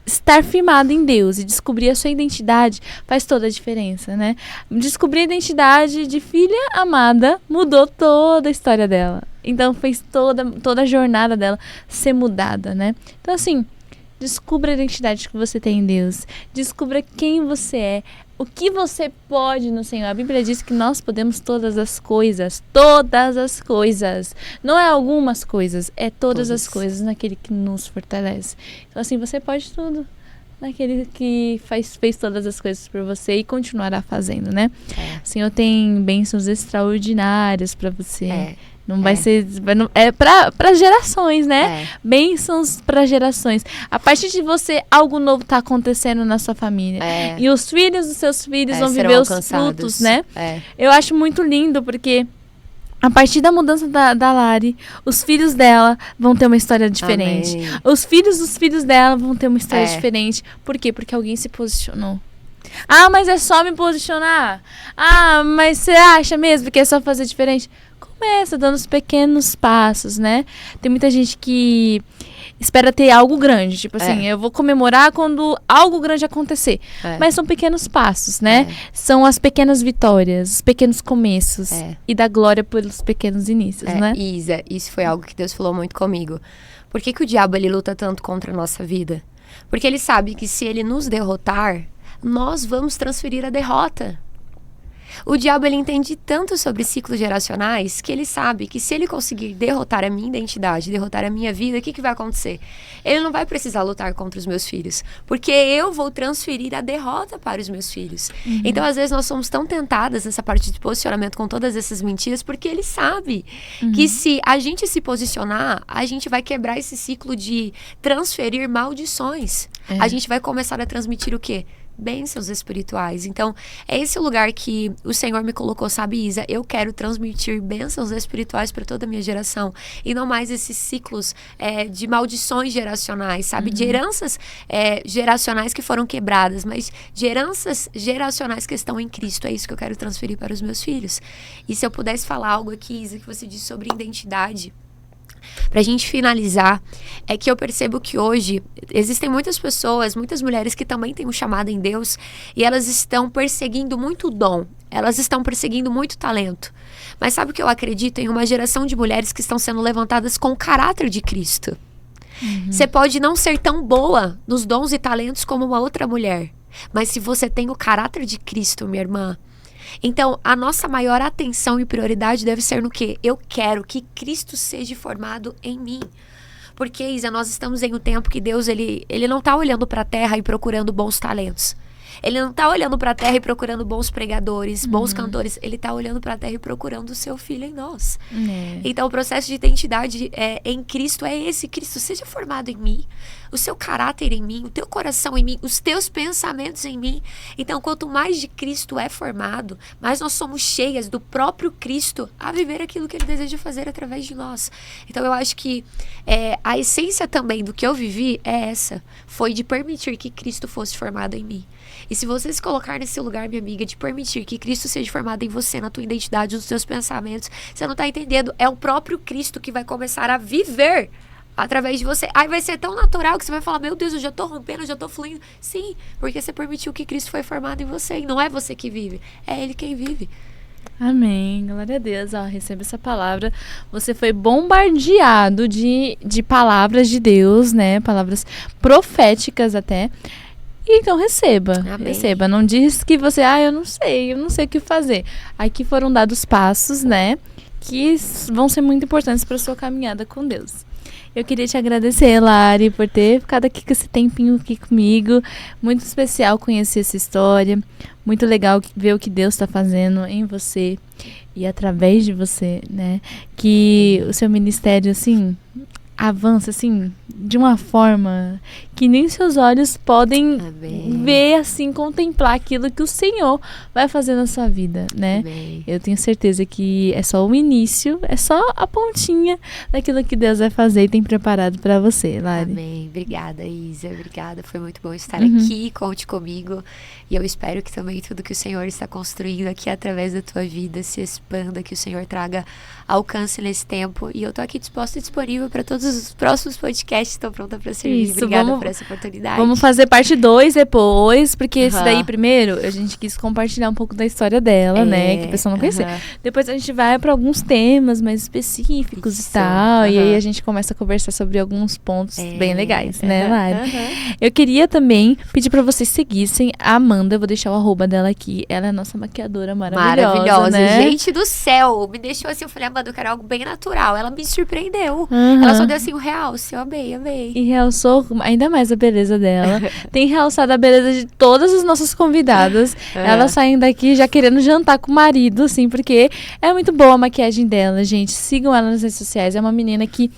estar firmado em Deus e descobrir a sua identidade faz toda a diferença, né? Descobrir a identidade de filha amada mudou toda a história dela. Então fez toda a jornada dela ser mudada, né? Então assim, descubra a identidade que você tem em Deus. Descubra quem você é. O que você pode no Senhor. A Bíblia diz que nós podemos todas as coisas. Todas as coisas. Não é algumas coisas. É todas as coisas naquele que nos fortalece. Então assim, você pode tudo. Naquele que fez todas as coisas por você e continuará fazendo, né? O Senhor tem bênçãos extraordinárias para você. Não vai ser... É para gerações, né? Bênçãos para gerações. A partir de você, algo novo está acontecendo na sua família. E os filhos dos seus filhos vão viver os frutos, né? Eu acho muito lindo, porque a partir da mudança da Lari, os filhos dela vão ter uma história diferente. Amém. Os filhos dos filhos dela vão ter uma história diferente. Por quê? Porque alguém se posicionou. Ah, mas é só me posicionar? Ah, mas você acha mesmo que é só fazer diferente? Como começa dando os pequenos passos, né? Tem muita gente que espera ter algo grande, tipo assim, eu vou comemorar quando algo grande acontecer. Mas são pequenos passos, né? São as pequenas vitórias, os pequenos começos. E dar glória pelos pequenos inícios, né? Isa, isso foi algo que Deus falou muito comigo. Por que o diabo, ele luta tanto contra a nossa vida? Porque ele sabe que se ele nos derrotar, nós vamos transferir a derrota. O diabo, ele entende tanto sobre ciclos geracionais que ele sabe que se ele conseguir derrotar a minha identidade, derrotar a minha vida, o que vai acontecer? Ele não vai precisar lutar contra os meus filhos, porque eu vou transferir a derrota para os meus filhos. Então, às vezes, nós somos tão tentadas nessa parte de posicionamento com todas essas mentiras, porque ele sabe que se a gente se posicionar, a gente vai quebrar esse ciclo de transferir maldições. A gente vai começar a transmitir o quê? Bênçãos espirituais. Então, é esse lugar que o Senhor me colocou, sabe, Isa? Eu quero transmitir bênçãos espirituais para toda a minha geração. E não mais esses ciclos de maldições geracionais, sabe? De heranças geracionais que foram quebradas, mas de heranças geracionais que estão em Cristo. É isso que eu quero transferir para os meus filhos. E se eu pudesse falar algo aqui, Isa, que você disse sobre identidade, pra gente finalizar, é que eu percebo que hoje existem muitas pessoas, muitas mulheres que também têm um chamado em Deus e elas estão perseguindo muito dom, elas estão perseguindo muito talento. Mas sabe o que eu acredito? Em uma geração de mulheres que estão sendo levantadas com o caráter de Cristo. Você pode não ser tão boa nos dons e talentos como uma outra mulher, mas se você tem o caráter de Cristo, minha irmã, então, a nossa maior atenção e prioridade deve ser no quê? Eu quero que Cristo seja formado em mim. Porque, Isa, nós estamos em um tempo que Deus, ele não está olhando para a terra e procurando bons talentos. Ele não está olhando para a terra e procurando bons pregadores, bons cantores. Ele está olhando para a terra e procurando o seu filho em nós. Então, o processo de identidade em Cristo é esse. Cristo seja formado em mim, o seu caráter em mim, o teu coração em mim, os teus pensamentos em mim. Então, quanto mais de Cristo é formado, mais nós somos cheias do próprio Cristo a viver aquilo que Ele deseja fazer através de nós. Então, eu acho que a essência também do que eu vivi é essa. Foi de permitir que Cristo fosse formado em mim. E se você se colocar nesse lugar, minha amiga, de permitir que Cristo seja formado em você, na tua identidade, nos teus pensamentos, você não está entendendo, é o próprio Cristo que vai começar a viver através de você. Aí vai ser tão natural que você vai falar, meu Deus, eu já tô rompendo, eu já tô fluindo. Sim, porque você permitiu que Cristo foi formado em você, e não é você que vive, é Ele quem vive. Amém, glória a Deus. Receba essa palavra. Você foi bombardeado de palavras de Deus, né? Palavras proféticas até. Então receba, receba. Não diz que você, eu não sei o que fazer. Aqui foram dados passos, né, que vão ser muito importantes para a sua caminhada com Deus. Eu queria te agradecer, Lari, por ter ficado aqui com esse tempinho aqui comigo. Muito especial conhecer essa história. Muito legal ver o que Deus está fazendo em você e através de você, né? Que o seu ministério, assim, avança, assim, de uma forma que nem seus olhos podem ver, assim, contemplar aquilo que o Senhor vai fazer na sua vida, né? Amém. Eu tenho certeza que é só o início, é só a pontinha daquilo que Deus vai fazer e tem preparado para você, Lari. Amém. Obrigada, Isa. Obrigada. Foi muito bom estar aqui. Conte comigo. E eu espero que também tudo que o Senhor está construindo aqui através da tua vida se expanda, que o Senhor traga alcance nesse tempo. E eu tô aqui disposta e disponível para todos os próximos podcasts. Estou pronta para servir. Isso, obrigada por essa oportunidade. Vamos fazer parte 2 depois, porque esse daí primeiro a gente quis compartilhar um pouco da história dela, né? Que a pessoa não conhecia. Depois a gente vai para alguns temas mais específicos e tal. E aí a gente começa a conversar sobre alguns pontos bem legais, né, Lari? Eu queria também pedir para vocês seguissem a Amanda. Eu vou deixar o arroba dela aqui. Ela é a nossa maquiadora maravilhosa, né? Gente do céu. Me deixou assim, eu falei, Amanda, eu quero algo bem natural. Ela me surpreendeu. Ela só deu assim um realce. Eu amei. E realçou ainda mais a beleza dela. Tem realçado a beleza de todas as nossas convidadas. Elas saem daqui já querendo jantar com o marido, assim, porque é muito boa a maquiagem dela, gente. Sigam ela nas redes sociais. É uma menina que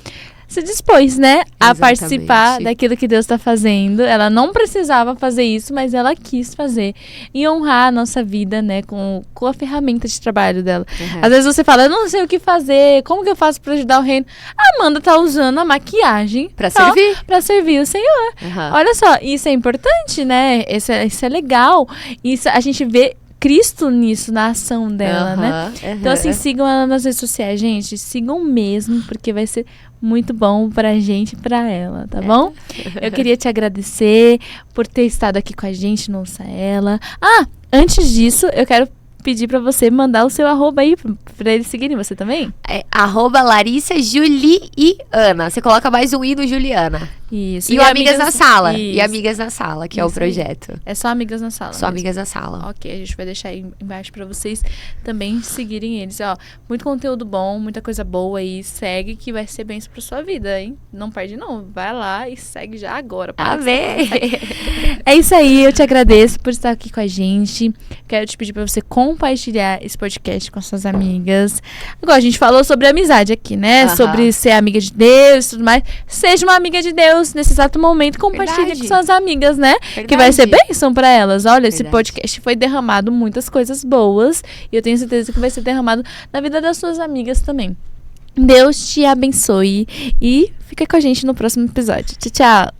se dispôs, né, a participar daquilo que Deus está fazendo. Ela não precisava fazer isso, mas ela quis fazer. E honrar a nossa vida, né, com a ferramenta de trabalho dela. Às vezes você fala, eu não sei o que fazer, como que eu faço para ajudar o reino? A Amanda tá usando a maquiagem para servir o Senhor. Olha só, isso é importante, né? Isso é legal. Isso a gente vê Cristo nisso, na ação dela, né? Então, assim, sigam ela nas redes sociais, gente. Sigam mesmo, porque vai ser muito bom pra gente e pra ela, tá bom? Eu queria te agradecer por ter estado aqui com a gente no Ouça Ela. Antes disso, eu quero pedir pra você mandar o seu arroba aí pra eles seguirem você também. É @Larissa Juliana. Você coloca mais um i no Juliana. Isso. E o Amigas na Sala. Isso. E Amigas na Sala, que é o projeto. É só Amigas na Sala. Só Amigas na Sala. Ok, a gente vai deixar aí embaixo pra vocês também seguirem eles. Ó, muito conteúdo bom, muita coisa boa aí. Segue que vai ser bênção pra sua vida, hein? Não perde não. Vai lá e segue já agora. Amém! É isso aí, eu te agradeço por estar aqui com a gente. Quero te pedir pra você compartilhar esse podcast com suas amigas. Agora, a gente falou sobre amizade aqui, né? Sobre ser amiga de Deus e tudo mais. Seja uma amiga de Deus nesse exato momento. Compartilhe com suas amigas, né? Que vai ser bênção pra elas. Olha, esse podcast foi derramado muitas coisas boas. E eu tenho certeza que vai ser derramado na vida das suas amigas também. Deus te abençoe. E fica com a gente no próximo episódio. Tchau, tchau!